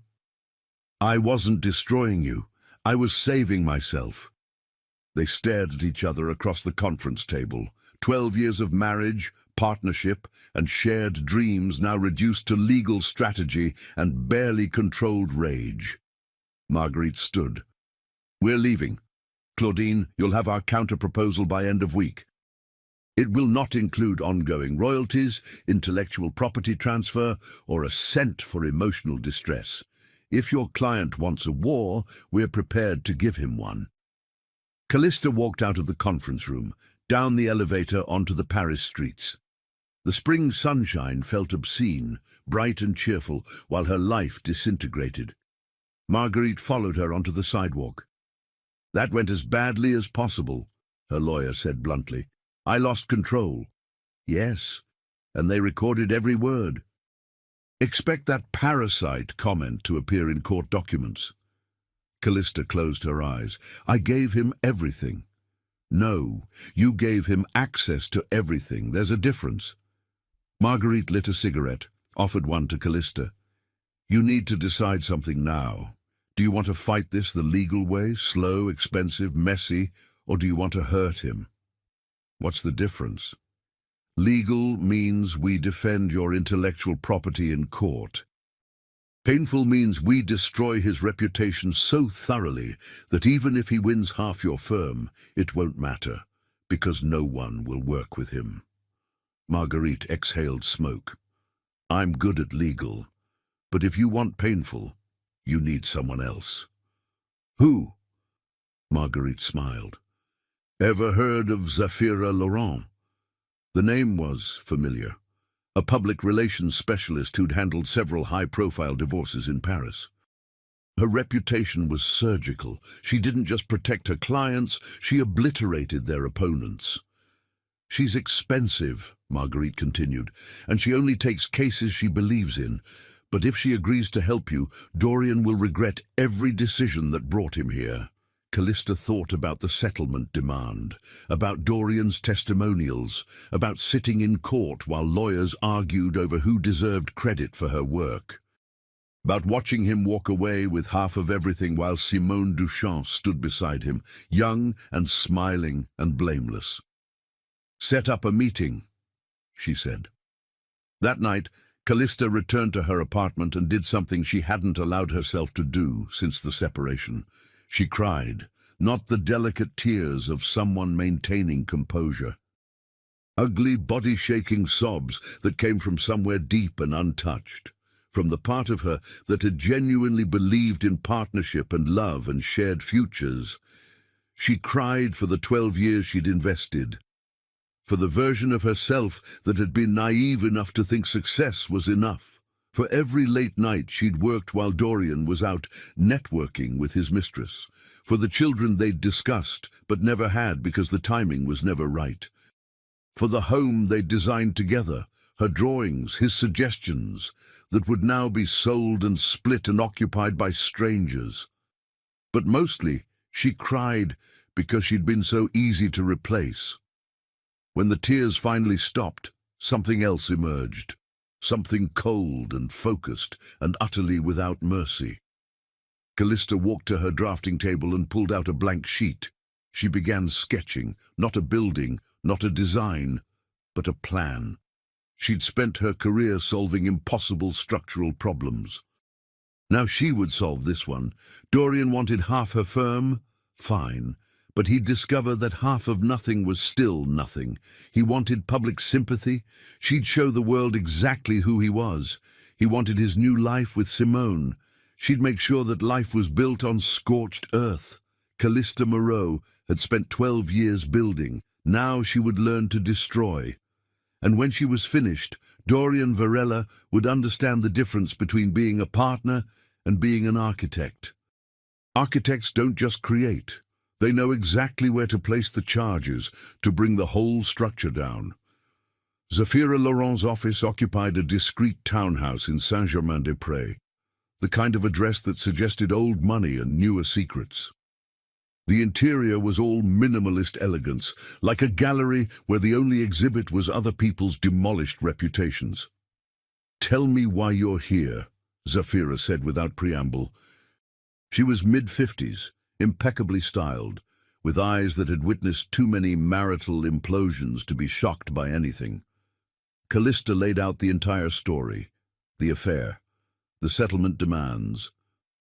I wasn't destroying you. I was saving myself. They stared at each other across the conference table. 12 years of marriage, partnership, and shared dreams now reduced to legal strategy and barely controlled rage. Marguerite stood. We're leaving. Claudine, you'll have our counter-proposal by end of week. It will not include ongoing royalties, intellectual property transfer, or a cent for emotional distress. If your client wants a war, we're prepared to give him one. Callista walked out of the conference room, down the elevator onto the Paris streets. The spring sunshine felt obscene, bright and cheerful, while her life disintegrated. Marguerite followed her onto the sidewalk. That went as badly as possible, her lawyer said bluntly. I lost control. Yes, and they recorded every word. Expect that parasite comment to appear in court documents. Callista closed her eyes. I gave him everything. No, you gave him access to everything. There's a difference. Marguerite lit a cigarette, offered one to Callista. You need to decide something now. Do you want to fight this the legal way, slow, expensive, messy, or do you want to hurt him? What's the difference? Legal means we defend your intellectual property in court. Painful means we destroy his reputation so thoroughly that even if he wins half your firm, it won't matter, because no one will work with him. Marguerite exhaled smoke. I'm good at legal, but if you want painful, you need someone else. Who? Marguerite smiled. Ever heard of Zafira Laurent? The name was familiar. A public relations specialist who'd handled several high-profile divorces in Paris. Her reputation was surgical. She didn't just protect her clients, she obliterated their opponents. She's expensive, Marguerite continued, and she only takes cases she believes in. But if she agrees to help you, Dorian will regret every decision that brought him here. Callista thought about the settlement demand, about Dorian's testimonials, about sitting in court while lawyers argued over who deserved credit for her work, about watching him walk away with half of everything while Simone Duchamp stood beside him, young and smiling and blameless. "Set up a meeting," she said. That night, Callista returned to her apartment and did something she hadn't allowed herself to do since the separation. She cried, not the delicate tears of someone maintaining composure. Ugly, body-shaking sobs that came from somewhere deep and untouched, from the part of her that had genuinely believed in partnership and love and shared futures. She cried for the 12 years she'd invested, for the version of herself that had been naive enough to think success was enough, for every late night she'd worked while Dorian was out networking with his mistress, for the children they'd discussed but never had because the timing was never right, for the home they'd designed together, her drawings, his suggestions, that would now be sold and split and occupied by strangers. But mostly, she cried because she'd been so easy to replace. When the tears finally stopped, something else emerged, something cold and focused and utterly without mercy. Callista walked to her drafting table and pulled out a blank sheet. She began sketching, not a building, not a design, but a plan. She'd spent her career solving impossible structural problems. Now she would solve this one. Dorian wanted half her firm? Fine. But he'd discover that half of nothing was still nothing. He wanted public sympathy. She'd show the world exactly who he was. He wanted his new life with Simone. She'd make sure that life was built on scorched earth. Callista Moreau had spent 12 years building. Now she would learn to destroy. And when she was finished, Dorian Varela would understand the difference between being a partner and being an architect. Architects don't just create. They know exactly where to place the charges to bring the whole structure down. Zafira Laurent's office occupied a discreet townhouse in Saint-Germain-des-Prés, the kind of address that suggested old money and newer secrets. The interior was all minimalist elegance, like a gallery where the only exhibit was other people's demolished reputations. "Tell me why you're here," Zafira said without preamble. She was mid-50s, impeccably styled, with eyes that had witnessed too many marital implosions to be shocked by anything. Callista laid out the entire story, the affair, the settlement demands,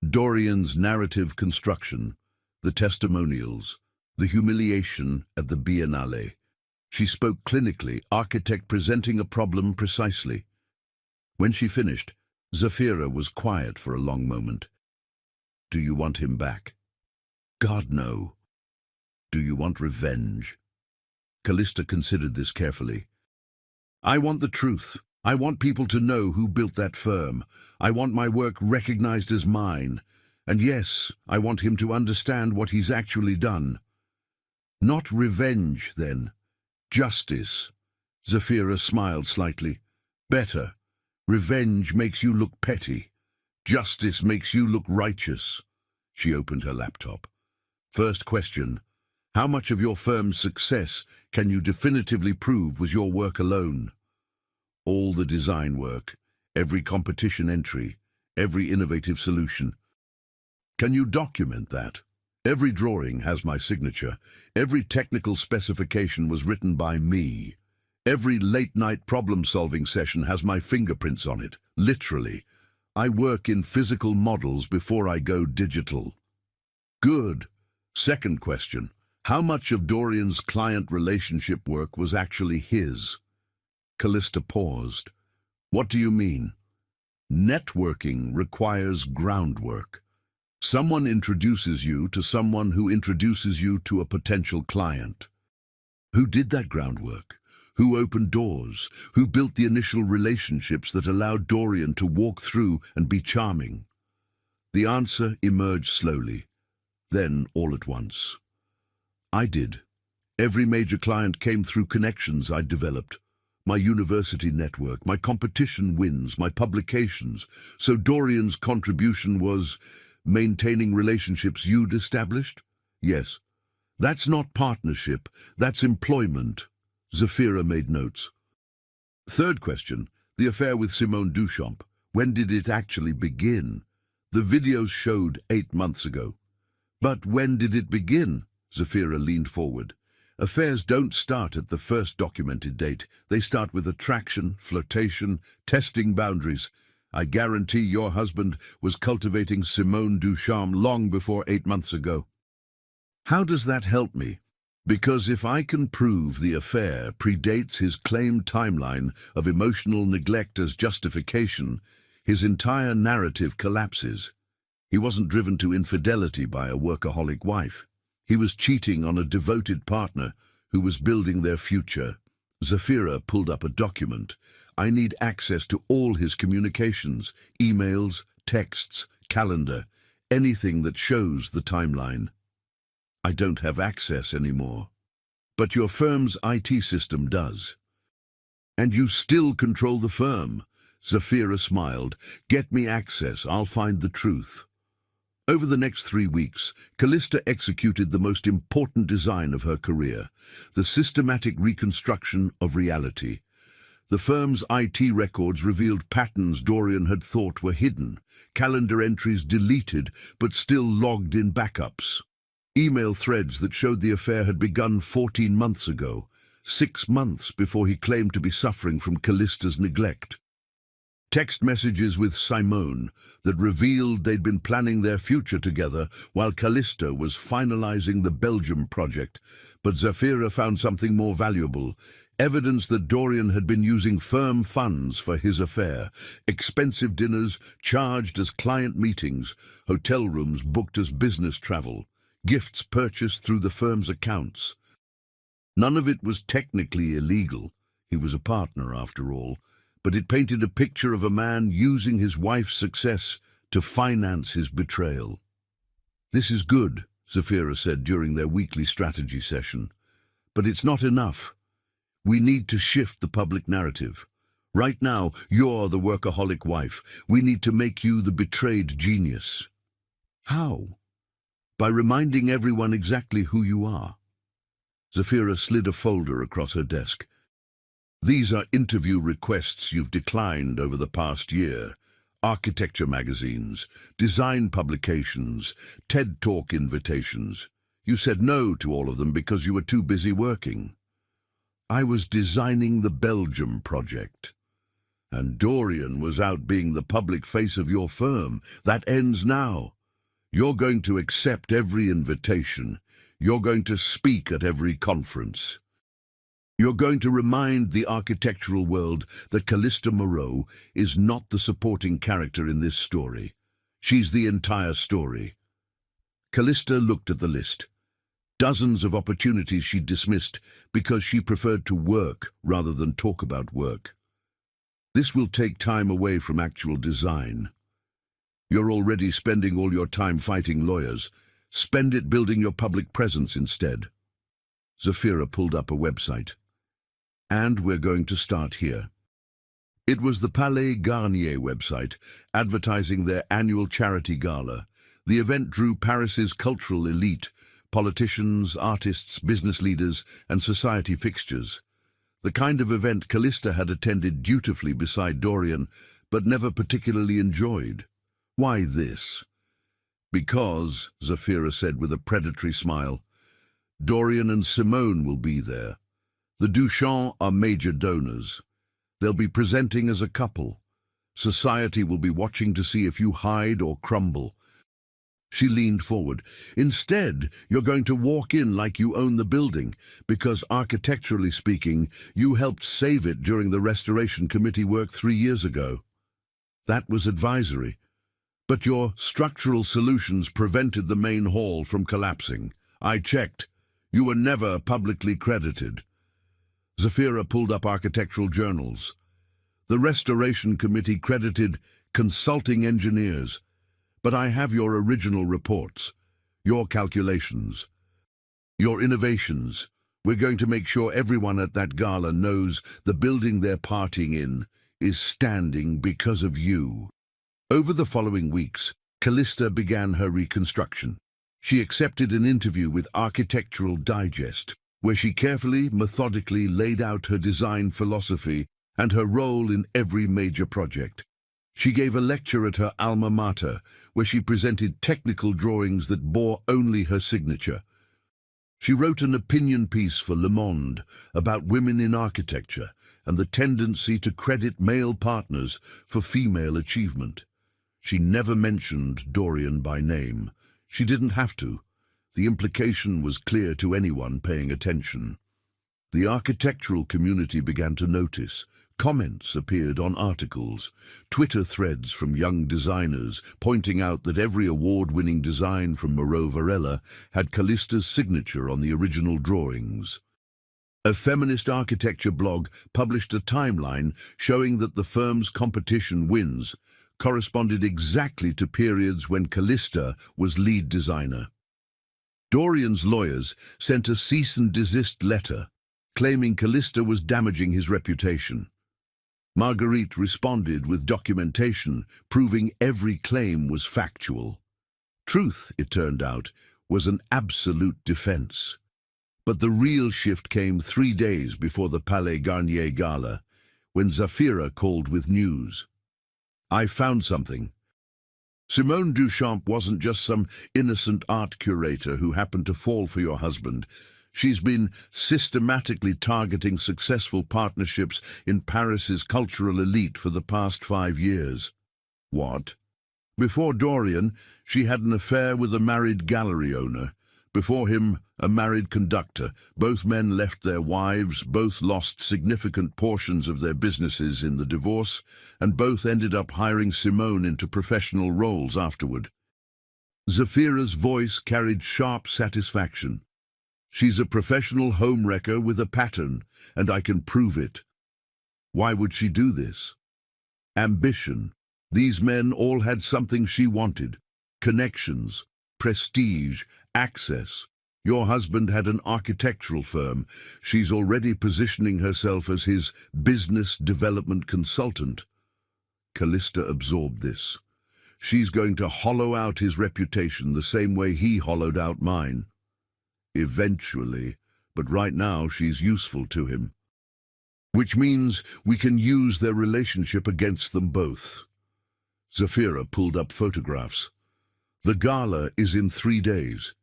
Dorian's narrative construction, the testimonials, the humiliation at the Biennale. She spoke clinically, architect presenting a problem precisely. When she finished, Zafira was quiet for a long moment. "Do you want him back?" "God, no." "Do you want revenge?" Callista considered this carefully. "I want the truth. I want people to know who built that firm. I want my work recognized as mine. And yes, I want him to understand what he's actually done." "Not revenge, then. Justice." Zafira smiled slightly. "Better. Revenge makes you look petty. Justice makes you look righteous." She opened her laptop. "First question. How much of your firm's success can you definitively prove was your work alone?" "All the design work, every competition entry, every innovative solution." "Can you document that?" "Every drawing has my signature. Every technical specification was written by me. Every late-night problem-solving session has my fingerprints on it, literally. I work in physical models before I go digital." "Good. Second question. How much of Dorian's client relationship work was actually his?" Callista paused. "What do you mean?" "Networking requires groundwork. Someone introduces you to someone who introduces you to a potential client. Who did that groundwork? Who opened doors? Who built the initial relationships that allowed Dorian to walk through and be charming?" The answer emerged slowly, then all at once. "I did. Every major client came through connections I'd developed. My university network, my competition wins, my publications. So Dorian's contribution was maintaining relationships you'd established? Yes. That's not partnership, that's employment. Zafira made notes. Third question, the affair with Simone Duchamp. When did it actually begin? The videos showed 8 months ago. But when did it begin? Zafira leaned forward. Affairs don't start at the first documented date. They start with attraction, flirtation, testing boundaries. I guarantee your husband was cultivating Simone Duchamp long before 8 months ago. How does that help me? Because if I can prove the affair predates his claimed timeline of emotional neglect as justification, his entire narrative collapses. He wasn't driven to infidelity by a workaholic wife. He was cheating on a devoted partner who was building their future. Zafira pulled up a document. I need access to all his communications, emails, texts, calendar, anything that shows the timeline. I don't have access anymore. But your firm's IT system does. And you still control the firm. Zafira smiled. Get me access, I'll find the truth. Over the next 3 weeks, Callista executed the most important design of her career, the systematic reconstruction of reality. The firm's IT records revealed patterns Dorian had thought were hidden, calendar entries deleted but still logged in backups. Email threads that showed the affair had begun 14 months ago, 6 months before he claimed to be suffering from Callista's neglect. Text messages with Simone that revealed they'd been planning their future together while Callista was finalizing the Belgium project. But Zafira found something more valuable, evidence that Dorian had been using firm funds for his affair, expensive dinners charged as client meetings, hotel rooms booked as business travel, gifts purchased through the firm's accounts. None of it was technically illegal. He was a partner, after all. But it painted a picture of a man using his wife's success to finance his betrayal. This is good, Zafira said during their weekly strategy session. But it's not enough. We need to shift the public narrative. Right now, you're the workaholic wife. We need to make you the betrayed genius. How? By reminding everyone exactly who you are. Zafira slid a folder across her desk. These are interview requests you've declined over the past year. Architecture magazines, design publications, TED Talk invitations. You said no to all of them because you were too busy working. I was designing the Belgium project. And Dorian was out being the public face of your firm. That ends now. You're going to accept every invitation. You're going to speak at every conference. You're going to remind the architectural world that Callista Moreau is not the supporting character in this story. She's the entire story. Callista looked at the list. Dozens of opportunities she dismissed because she preferred to work rather than talk about work. This will take time away from actual design. You're already spending all your time fighting lawyers. Spend it building your public presence instead. Zafira pulled up a website. And we're going to start here. It was the Palais Garnier website, advertising their annual charity gala. The event drew Paris's cultural elite, politicians, artists, business leaders, and society fixtures. The kind of event Callista had attended dutifully beside Dorian, but never particularly enjoyed. Why this? Because, Zafira said with a predatory smile, Dorian and Simone will be there. The Duchamps are major donors. They'll be presenting as a couple. Society will be watching to see if you hide or crumble. She leaned forward. Instead, you're going to walk in like you own the building, because architecturally speaking, you helped save it during the restoration committee work 3 years ago. That was advisory. But your structural solutions prevented the main hall from collapsing. I checked. You were never publicly credited. Zafira pulled up architectural journals. The restoration committee credited consulting engineers, but I have your original reports, your calculations, your innovations, We're going to make sure everyone at that gala knows the building they're partying in is standing because of you." Over the following weeks, Callista began her reconstruction. She accepted an interview with Architectural Digest, where she carefully, methodically laid out her design philosophy and her role in every major project. She gave a lecture at her alma mater, where she presented technical drawings that bore only her signature. She wrote an opinion piece for Le Monde about women in architecture and the tendency to credit male partners for female achievement. She never mentioned Dorian by name. She didn't have to. The implication was clear to anyone paying attention. The architectural community began to notice. Comments appeared on articles, Twitter threads from young designers pointing out that every award-winning design from Moreau Varela had Callista's signature on the original drawings. A feminist architecture blog published a timeline showing that the firm's competition wins corresponded exactly to periods when Callista was lead designer. Dorian's lawyers sent a cease and desist letter claiming Callista was damaging his reputation. Marguerite responded with documentation proving every claim was factual. Truth, it turned out, was an absolute defense. But the real shift came 3 days before the Palais Garnier Gala, when Zafira called with news. "I found something. Simone Duchamp wasn't just some innocent art curator who happened to fall for your husband. She's been systematically targeting successful partnerships in Paris's cultural elite for the past 5 years. What? Before Dorian, she had an affair with a married gallery owner. Before him, a married conductor. Both men left their wives, both lost significant portions of their businesses in the divorce, and both ended up hiring Simone into professional roles afterward." Zafira's voice carried sharp satisfaction. "She's a professional homewrecker with a pattern, and I can prove it." Why would she do this? Ambition. These men all had something she wanted. Connections, prestige, access. Your husband had an architectural firm. She's already positioning herself as his business development consultant. Callista absorbed this. She's going to hollow out his reputation the same way he hollowed out mine. Eventually, but right now she's useful to him. Which means we can use their relationship against them both. Zafira pulled up photographs. The gala is in 3 days.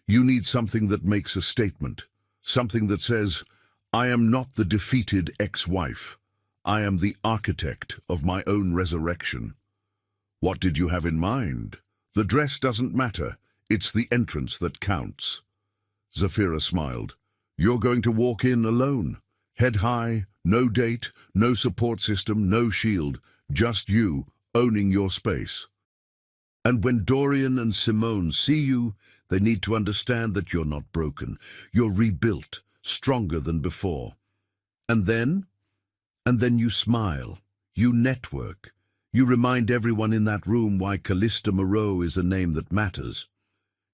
You need something that makes a statement. Something that says, "I am not the defeated ex-wife. I am the architect of my own resurrection." What did you have in mind? The dress doesn't matter. It's the entrance that counts. Zafira smiled. You're going to walk in alone. Head high, no date, no support system, no shield. Just you, owning your space. And when Dorian and Simone see you, they need to understand that you're not broken. You're rebuilt, stronger than before. And then you smile. You network. You remind everyone in that room why Callista Moreau is a name that matters.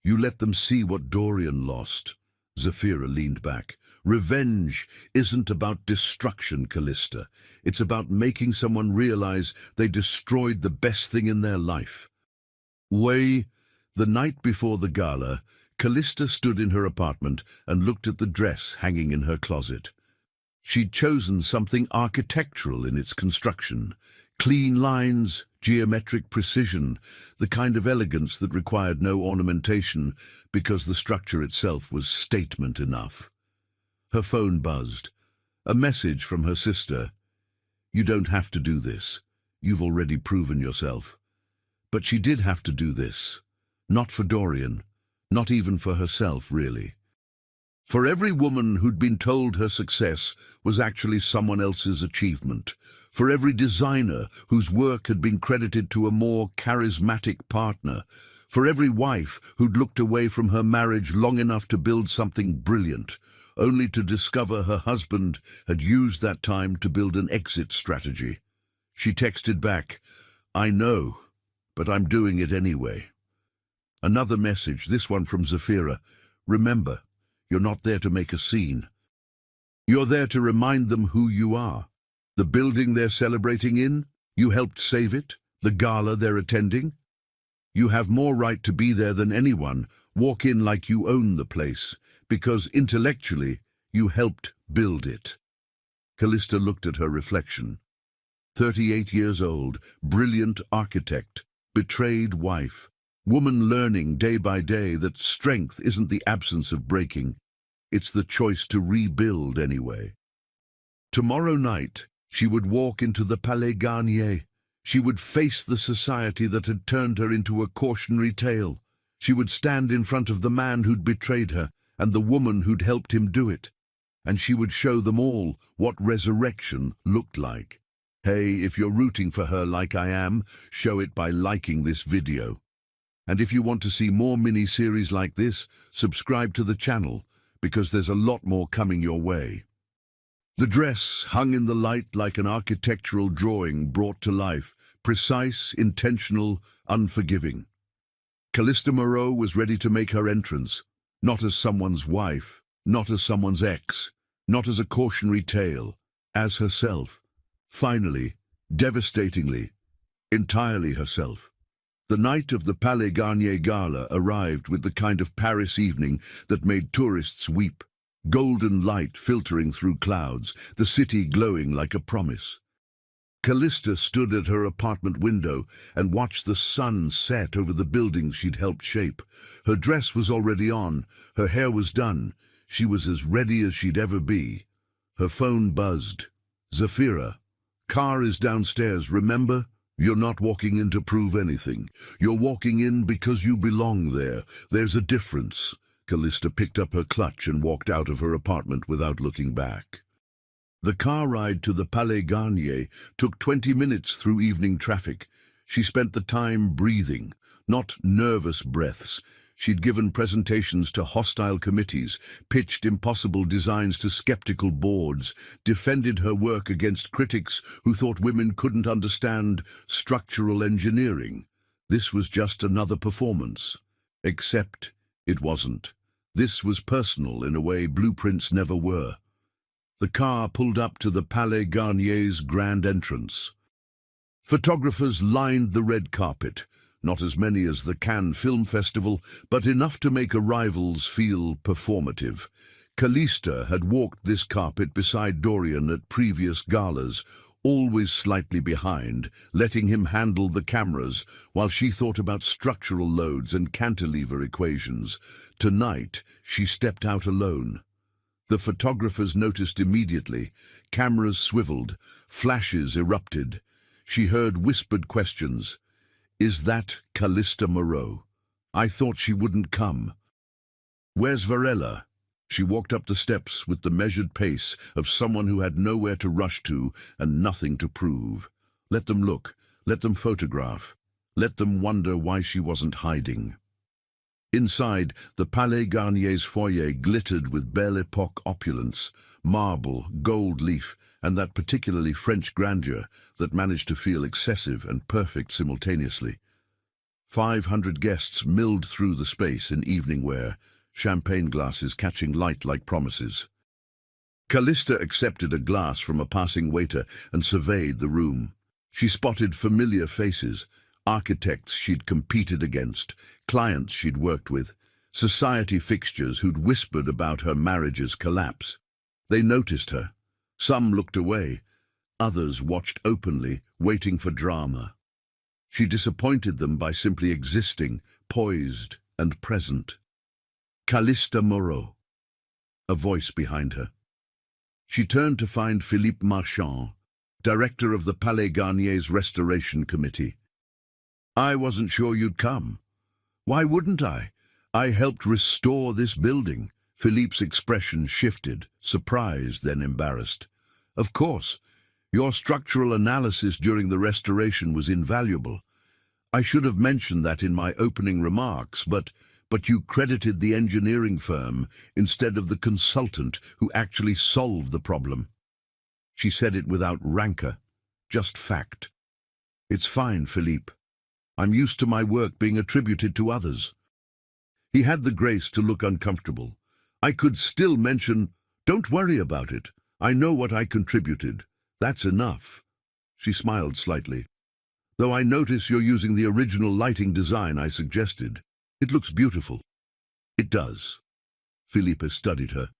You let them see what Dorian lost. Zafira leaned back. Revenge isn't about destruction, Callista. It's about making someone realize they destroyed the best thing in their life. The night before the gala, Callista stood in her apartment and looked at the dress hanging in her closet. She'd chosen something architectural in its construction. Clean lines, geometric precision, the kind of elegance that required no ornamentation because the structure itself was statement enough. Her phone buzzed. A message from her sister. You don't have to do this. You've already proven yourself. But she did have to do this. Not for Dorian. Not even for herself, really. For every woman who'd been told her success was actually someone else's achievement. For every designer whose work had been credited to a more charismatic partner. For every wife who'd looked away from her marriage long enough to build something brilliant, only to discover her husband had used that time to build an exit strategy. She texted back, I know, but I'm doing it anyway. Another message, this one from Zafira. Remember, You're not there to make a scene. You're there to remind them who you are. The building they're celebrating in, you helped save it. The gala they're attending. You have more right to be there than anyone. Walk in like you own the place, because intellectually you helped build it. Callista looked at her reflection. 38 years old, brilliant architect, betrayed wife, woman learning day by day that strength isn't the absence of breaking, it's the choice to rebuild anyway. Tomorrow night, she would walk into the Palais Garnier. She would face the society that had turned her into a cautionary tale. She would stand in front of the man who'd betrayed her and the woman who'd helped him do it. And she would show them all what resurrection looked like. Hey, if you're rooting for her like I am, show it by liking this video. And if you want to see more mini-series like this, subscribe to the channel, because there's a lot more coming your way. The dress hung in the light like an architectural drawing brought to life, precise, intentional, unforgiving. Callista Moreau was ready to make her entrance, not as someone's wife, not as someone's ex, not as a cautionary tale, as herself. Finally, devastatingly, entirely herself. The night of the Palais Garnier Gala arrived with the kind of Paris evening that made tourists weep. Golden light filtering through clouds, the city glowing like a promise. Callista stood at her apartment window and watched the sun set over the buildings she'd helped shape. Her dress was already on, her hair was done. She was as ready as she'd ever be. Her phone buzzed. Zafira, car is downstairs, remember? You're not walking in to prove anything. You're walking in because you belong there. There's a difference. Callista picked up her clutch and walked out of her apartment without looking back. The car ride to the Palais Garnier took 20 minutes through evening traffic. She spent the time breathing, not nervous breaths. She'd given presentations to hostile committees, pitched impossible designs to skeptical boards, defended her work against critics who thought women couldn't understand structural engineering. This was just another performance. Except it wasn't. This was personal in a way blueprints never were. The car pulled up to the Palais Garnier's grand entrance. Photographers lined the red carpet, not as many as the Cannes Film Festival, but enough to make arrivals feel performative. Callista had walked this carpet beside Dorian at previous galas, always slightly behind, letting him handle the cameras while she thought about structural loads and cantilever equations. Tonight, she stepped out alone. The photographers noticed immediately. Cameras swiveled, flashes erupted. She heard whispered questions. Is that Callista Moreau? I thought she wouldn't come. Where's Varela? She walked up the steps with the measured pace of someone who had nowhere to rush to and nothing to prove. Let them look, let them photograph, let them wonder why she wasn't hiding. Inside, the Palais Garnier's foyer glittered with Belle Epoque opulence, marble, gold leaf, and that particularly French grandeur that managed to feel excessive and perfect simultaneously. 500 guests milled through the space in evening wear, champagne glasses catching light like promises. Callista accepted a glass from a passing waiter and surveyed the room. She spotted familiar faces, architects she'd competed against, clients she'd worked with, society fixtures who'd whispered about her marriage's collapse. They noticed her. Some looked away. Others watched openly, waiting for drama. She disappointed them by simply existing, poised and present. Callista Moreau. A voice behind her. She turned to find Philippe Marchand, director of the Palais Garnier's Restoration Committee. I wasn't sure you'd come. Why wouldn't I? I helped restore this building. Philippe's expression shifted, surprised, then embarrassed. Of course, your structural analysis during the restoration was invaluable. I should have mentioned that in my opening remarks, but you credited the engineering firm instead of the consultant who actually solved the problem. She said it without rancor, just fact. It's fine, Philippe. I'm used to my work being attributed to others. He had the grace to look uncomfortable. I could still mention, "Don't worry about it. I know what I contributed. That's enough." She smiled slightly. "Though I notice you're using the original lighting design I suggested. It looks beautiful." "It does." Felipe studied her.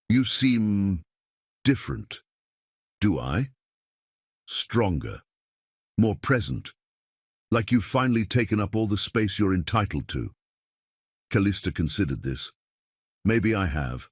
"You seem different." "Do I?" "Stronger. More present. Like you've finally taken up all the space you're entitled to." Callista considered this. "Maybe I have."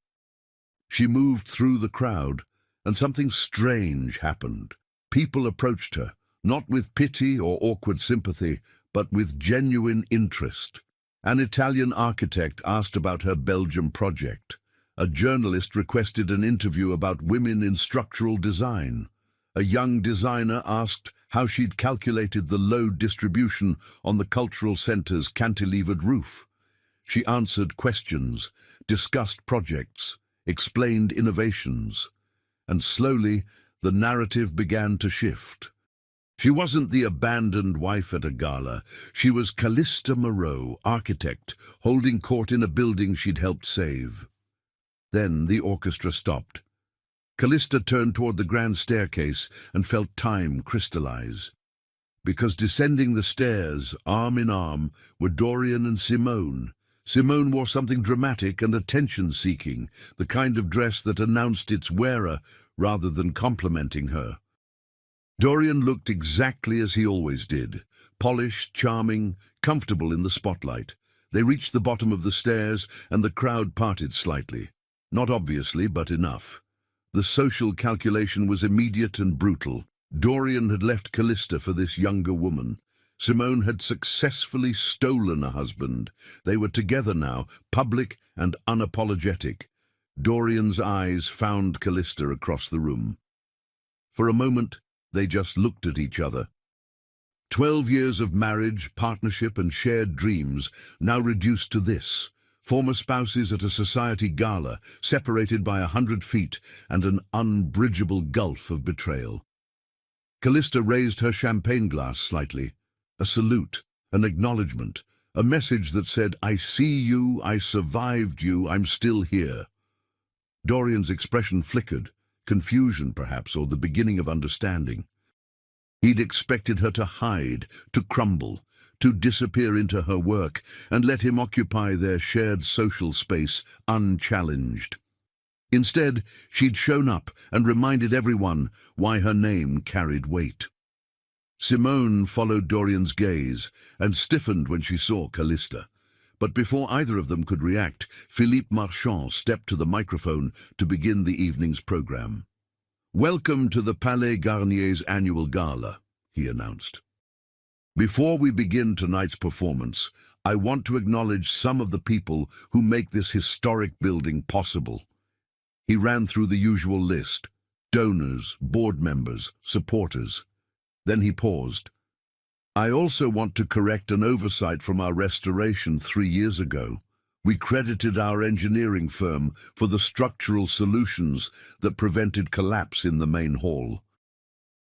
She moved through the crowd, and something strange happened. People approached her, not with pity or awkward sympathy, but with genuine interest. An Italian architect asked about her Belgium project. A journalist requested an interview about women in structural design. A young designer asked how she'd calculated the load distribution on the cultural centre's cantilevered roof. She answered questions, discussed projects, explained innovations, and slowly the narrative began to shift. She wasn't the abandoned wife at a gala. She was Callista Moreau, architect, holding court in a building she'd helped save. Then the orchestra stopped. Callista turned toward the grand staircase and felt time crystallize. Because descending the stairs, arm in arm, were Dorian and Simone. Simone wore something dramatic and attention-seeking, the kind of dress that announced its wearer rather than complimenting her. Dorian looked exactly as he always did, polished, charming, comfortable in the spotlight. They reached the bottom of the stairs, and the crowd parted slightly. Not obviously, but enough. The social calculation was immediate and brutal. Dorian had left Callista for this younger woman. Simone had successfully stolen a husband. They were together now, public and unapologetic. Dorian's eyes found Callista across the room. For a moment, they just looked at each other. 12 years of marriage, partnership, and shared dreams, now reduced to this. Former spouses at a society gala, separated by 100 feet and an unbridgeable gulf of betrayal. Callista raised her champagne glass slightly. A salute, an acknowledgement, a message that said, "I see you, I survived you, I'm still here." Dorian's expression flickered, confusion perhaps, or the beginning of understanding. He'd expected her to hide, to crumble, to disappear into her work, and let him occupy their shared social space unchallenged. Instead, she'd shown up and reminded everyone why her name carried weight. Simone followed Dorian's gaze and stiffened when she saw Callista. But before either of them could react, Philippe Marchand stepped to the microphone to begin the evening's program. "Welcome to the Palais Garnier's annual gala," he announced. "Before we begin tonight's performance, I want to acknowledge some of the people who make this historic building possible." He ran through the usual list: donors, board members, supporters. Then he paused. "I also want to correct an oversight from our restoration 3 years ago. We credited our engineering firm for the structural solutions that prevented collapse in the main hall.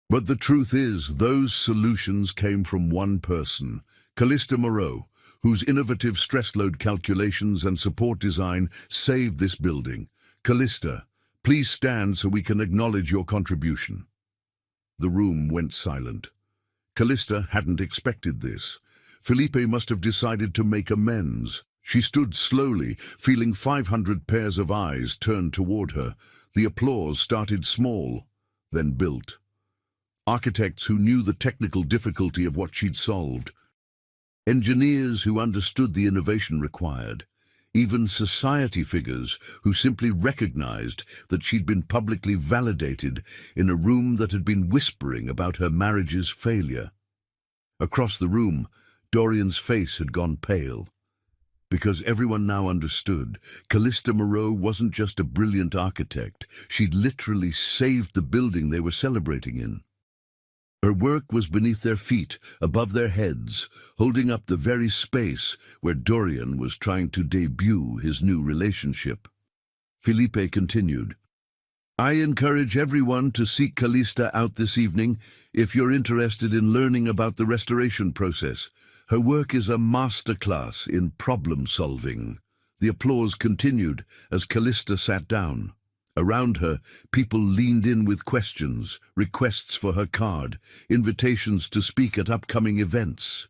But the truth is, those solutions came from one person, Callista Moreau, whose innovative stress load calculations and support design saved this building. Callista, please stand so we can acknowledge your contribution." The room went silent. Callista hadn't expected this. Felipe must have decided to make amends. She stood slowly, feeling 500 pairs of eyes turned toward her. The applause started small, then built. Architects who knew the technical difficulty of what she'd solved. Engineers who understood the innovation required. Even society figures who simply recognized that she'd been publicly validated in a room that had been whispering about her marriage's failure. Across the room, Dorian's face had gone pale. Because everyone now understood, Callista Moreau wasn't just a brilliant architect. She'd literally saved the building they were celebrating in. Her work was beneath their feet, above their heads, holding up the very space where Dorian was trying to debut his new relationship. Felipe continued, "I encourage everyone to seek Callista out this evening if you're interested in learning about the restoration process. Her work is a masterclass in problem-solving. The applause continued as Callista sat down. Around her, people leaned in with questions, requests for her card, invitations to speak at upcoming events.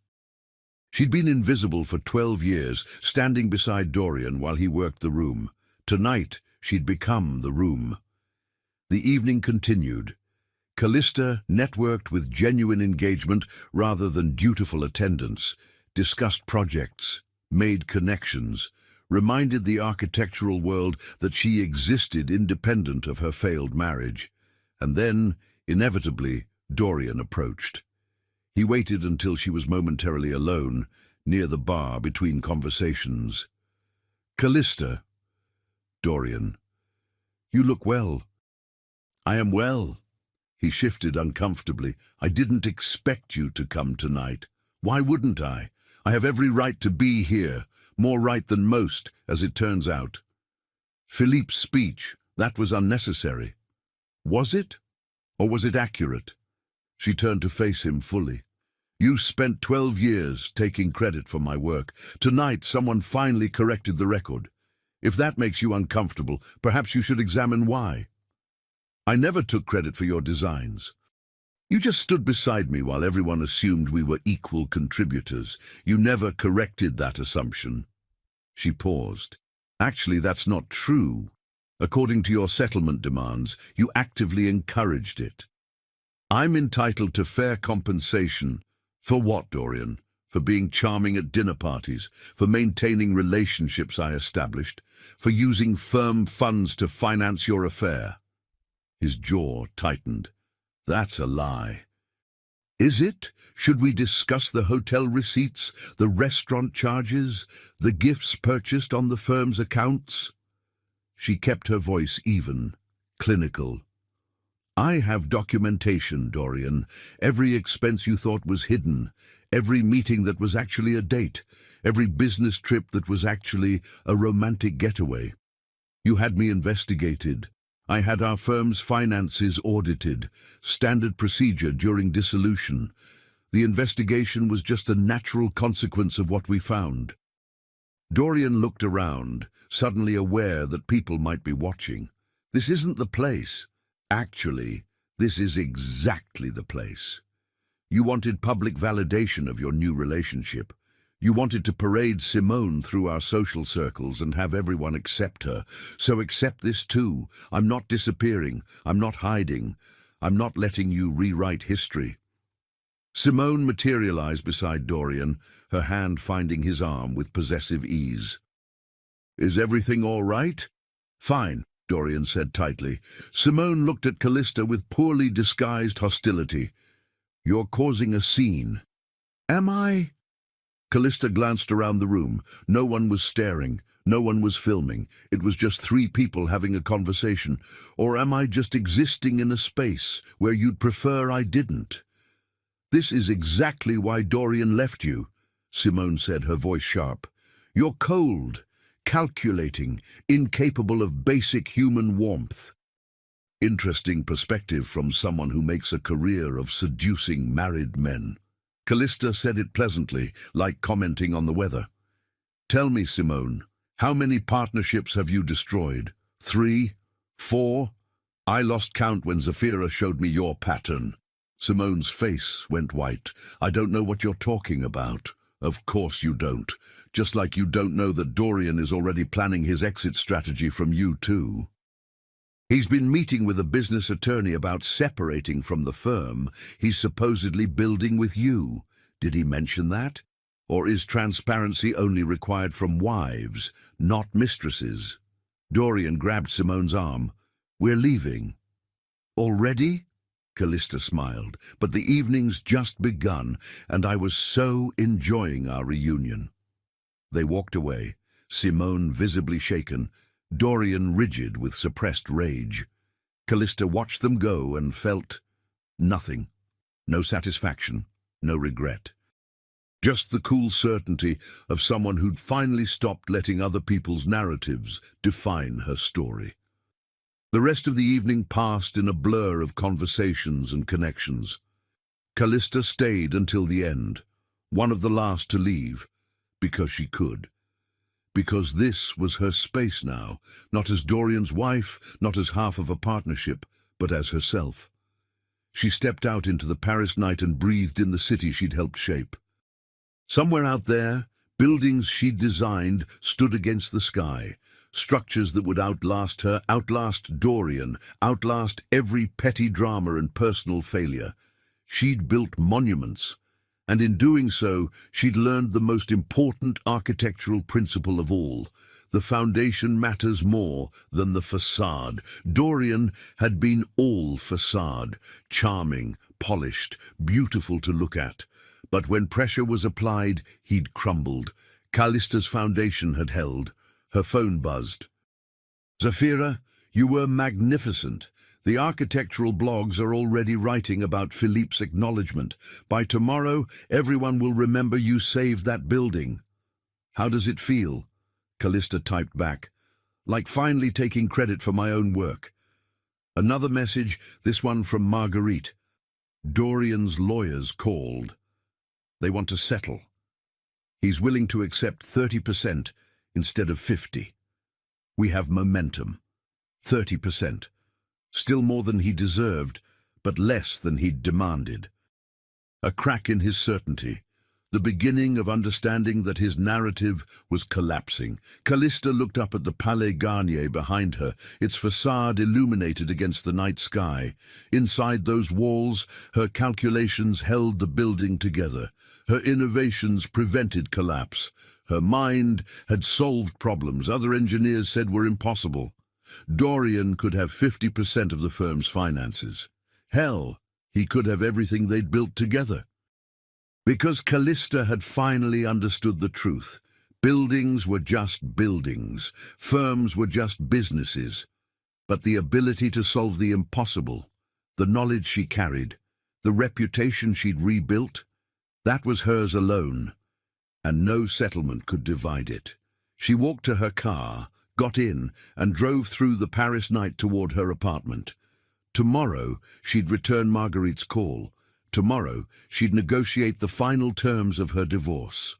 She'd been invisible for 12 years, standing beside Dorian while he worked the room. Tonight, she'd become the room. The evening continued. Callista networked with genuine engagement rather than dutiful attendance, discussed projects, made connections, reminded the architectural world that she existed independent of her failed marriage. And then, inevitably, Dorian approached. He waited until she was momentarily alone, near the bar between conversations. "Callista." "Dorian." "You look well." "I am well." He shifted uncomfortably. "I didn't expect you to come tonight. Why wouldn't I? I have every right to be here, more right than most, as it turns out." Philippe's speech, that was unnecessary. Was it? Or was it accurate? She turned to face him fully. "You spent 12 years taking credit for my work. Tonight, someone finally corrected the record. If that makes you uncomfortable, perhaps you should examine why. I never took credit for your designs. You just stood beside me while everyone assumed we were equal contributors. You never corrected that assumption." She paused. "Actually, that's not true. According to your settlement demands, you actively encouraged it. I'm entitled to fair compensation." "For what, Dorian? For being charming at dinner parties, for maintaining relationships I established, for using firm funds to finance your affair?" His jaw tightened. "That's a lie." "Is it? Should we discuss the hotel receipts, the restaurant charges, the gifts purchased on the firm's accounts?" She kept her voice even, clinical. "I have documentation, Dorian. Every expense you thought was hidden, every meeting that was actually a date, every business trip that was actually a romantic getaway. You had me investigated. I had our firm's finances audited, standard procedure during dissolution. The investigation was just a natural consequence of what we found." Dorian looked around, suddenly aware that people might be watching. This isn't the place. Actually, this is exactly the place. You wanted public validation of your new relationship. You wanted to parade Simone through our social circles and have everyone accept her. So accept this too. I'm not disappearing. I'm not hiding. I'm not letting you rewrite history. Simone materialized beside Dorian, her hand finding his arm with possessive ease. "Is everything all right?" "Fine," Dorian said tightly. Simone looked at Callista with poorly disguised hostility. "You're causing a scene." "Am I?" Callista glanced around the room. No one was staring. No one was filming. It was just three people having a conversation. Or am I just existing in a space where you'd prefer I didn't? "This is exactly why Dorian left you," Simone said, her voice sharp. "You're cold, calculating, incapable of basic human warmth." Interesting perspective from someone who makes a career of seducing married men. Callista said it pleasantly, like commenting on the weather. "Tell me, Simone, how many partnerships have you destroyed? 3? 4? I lost count when Zafira showed me your pattern." Simone's face went white. "I don't know what you're talking about." "Of course you don't. Just like you don't know that Dorian is already planning his exit strategy from you too. He's been meeting with a business attorney about separating from the firm he's supposedly building with you. Did he mention that? Or is transparency only required from wives, not mistresses?" Dorian grabbed Simone's arm. "We're leaving." "Already?" Callista smiled. "But the evening's just begun, and I was so enjoying our reunion." They walked away, Simone visibly shaken, Dorian rigid with suppressed rage. Callista watched them go and felt nothing. No satisfaction, no regret. Just the cool certainty of someone who'd finally stopped letting other people's narratives define her story. The rest of the evening passed in a blur of conversations and connections. Callista stayed until the end, one of the last to leave, because she could. because this was her space now, not as Dorian's wife, not as half of a partnership, but as herself. She stepped out into the Paris night and breathed in the city she'd helped shape. Somewhere out there, buildings she'd designed stood against the sky, structures that would outlast her, outlast Dorian, outlast every petty drama and personal failure. She'd built monuments, and in doing so, she'd learned the most important architectural principle of all. The foundation matters more than the facade. Dorian had been all facade, charming, polished, beautiful to look at. But when pressure was applied, he'd crumbled. Callista's foundation had held. Her phone buzzed. "Zafira, you were magnificent. The architectural blogs are already writing about Philippe's acknowledgement. By tomorrow, everyone will remember you saved that building." "How does it feel?" Callista typed back. "Like finally taking credit for my own work." Another message, this one from Marguerite. "Dorian's lawyers called. They want to settle. He's willing to accept 30% instead of 50. We have momentum. 30%. Still more than he deserved, but less than he'd demanded." A crack in his certainty. The beginning of understanding that his narrative was collapsing. Callista looked up at the Palais Garnier behind her, its facade illuminated against the night sky. Inside those walls, her calculations held the building together. Her innovations prevented collapse. Her mind had solved problems other engineers said were impossible. Dorian could have 50% of the firm's finances. Hell, he could have everything they'd built together. Because Callista had finally understood the truth. Buildings were just buildings. Firms were just businesses. But the ability to solve the impossible, the knowledge she carried, the reputation she'd rebuilt, that was hers alone, and no settlement could divide it. She walked to her car, got in, and drove through the Paris night toward her apartment. Tomorrow, she'd return Marguerite's call. Tomorrow, she'd negotiate the final terms of her divorce.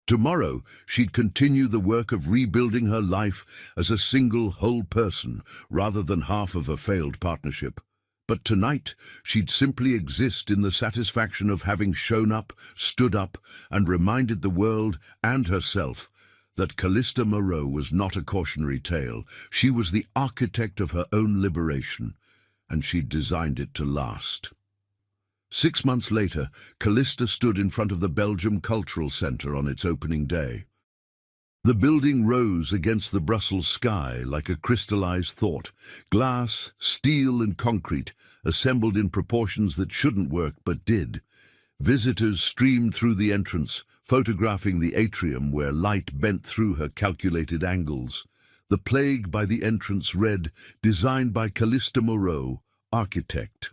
Tomorrow, she'd continue the work of rebuilding her life as a single, whole person, rather than half of a failed partnership. But tonight, she'd simply exist in the satisfaction of having shown up, stood up, and reminded the world and herself that Callista Moreau was not a cautionary tale. She was the architect of her own liberation, and she'd designed it to last. 6 months later, Callista stood in front of the Belgium Cultural Centre on its opening day. The building rose against the Brussels sky like a crystallized thought. Glass, steel and concrete, assembled in proportions that shouldn't work but did. Visitors streamed through the entrance, photographing the atrium where light bent through her calculated angles. The plaque by the entrance read, "Designed by Callista Moreau, architect."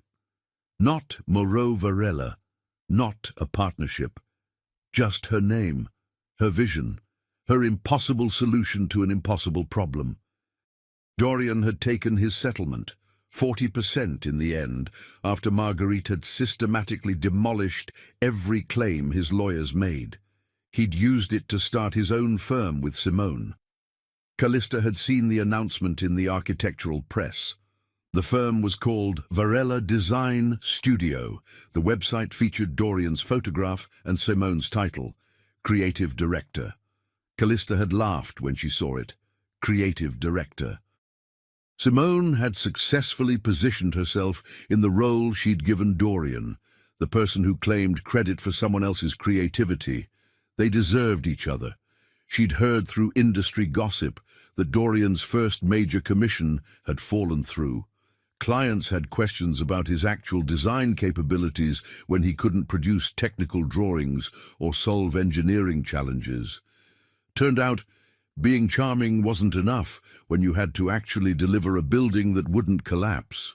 Not Moreau Varela, not a partnership. Just her name, her vision, her impossible solution to an impossible problem. Dorian had taken his settlement, 40% in the end, after Marguerite had systematically demolished every claim his lawyers made. He'd used it to start his own firm with Simone. Callista had seen the announcement in the architectural press. The firm was called Varela Design Studio. The website featured Dorian's photograph and Simone's title, Creative Director. Callista had laughed when she saw it. Creative Director. Simone had successfully positioned herself in the role she'd given Dorian, the person who claimed credit for someone else's creativity. They deserved each other. She'd heard through industry gossip that Dorian's first major commission had fallen through. Clients had questions about his actual design capabilities when he couldn't produce technical drawings or solve engineering challenges. Turned out, being charming wasn't enough when you had to actually deliver a building that wouldn't collapse.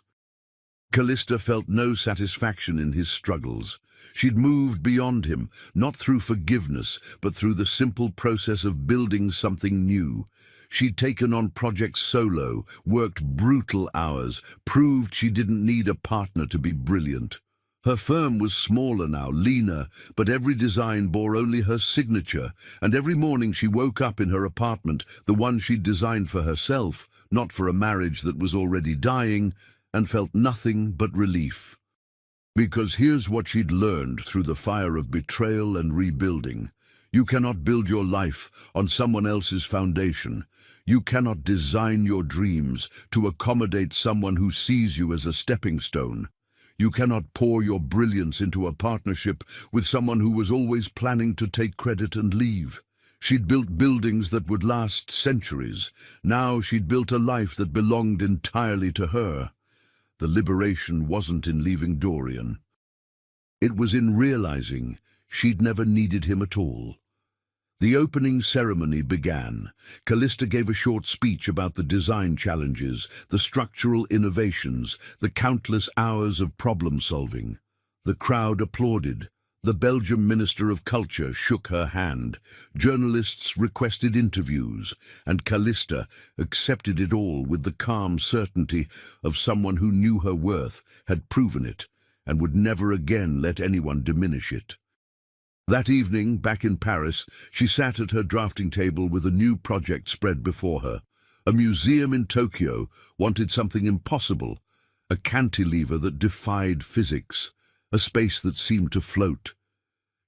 Callista felt no satisfaction in his struggles. She'd moved beyond him, not through forgiveness, but through the simple process of building something new. She'd taken on projects solo, worked brutal hours, proved she didn't need a partner to be brilliant. Her firm was smaller now, leaner, but every design bore only her signature, and every morning she woke up in her apartment, the one she'd designed for herself, not for a marriage that was already dying, and felt nothing but relief. Because here's what she'd learned through the fire of betrayal and rebuilding. You cannot build your life on someone else's foundation. You cannot design your dreams to accommodate someone who sees you as a stepping stone. You cannot pour your brilliance into a partnership with someone who was always planning to take credit and leave. She'd built buildings that would last centuries. Now she'd built a life that belonged entirely to her. The liberation wasn't in leaving Dorian. It was in realizing she'd never needed him at all. The opening ceremony began. Callista gave a short speech about the design challenges, the structural innovations, the countless hours of problem-solving. The crowd applauded. The Belgian Minister of Culture shook her hand. Journalists requested interviews, and Callista accepted it all with the calm certainty of someone who knew her worth, had proven it, and would never again let anyone diminish it. That evening, back in Paris, she sat at her drafting table with a new project spread before her. A museum in Tokyo wanted something impossible, a cantilever that defied physics, a space that seemed to float.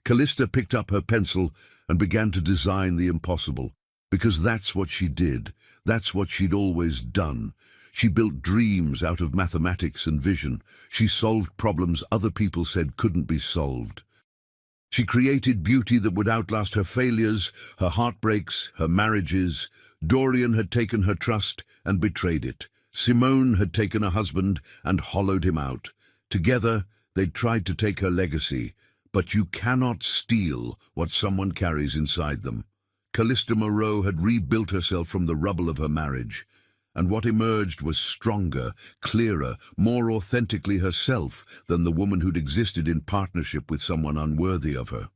Callista picked up her pencil and began to design the impossible, because that's what she did, that's what she'd always done. She built dreams out of mathematics and vision. She solved problems other people said couldn't be solved. She created beauty that would outlast her failures, her heartbreaks, her marriages. Dorian had taken her trust and betrayed it. Simone had taken a husband and hollowed him out. Together, they'd tried to take her legacy, but you cannot steal what someone carries inside them. Callista Moreau had rebuilt herself from the rubble of her marriage, and what emerged was stronger, clearer, more authentically herself than the woman who'd existed in partnership with someone unworthy of her.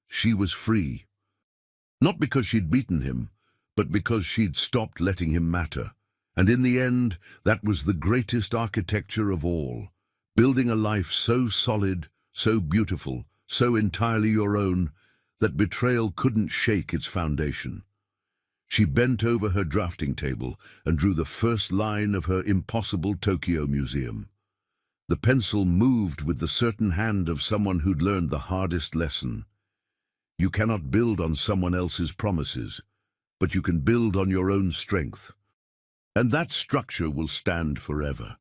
She was free. Not because she'd beaten him, but because she'd stopped letting him matter. And in the end, that was the greatest architecture of all. Building a life so solid, so beautiful, so entirely your own, that betrayal couldn't shake its foundation. She bent over her drafting table and drew the first line of her impossible Tokyo museum. The pencil moved with the certain hand of someone who'd learned the hardest lesson. You cannot build on someone else's promises, but you can build on your own strength. And that structure will stand forever.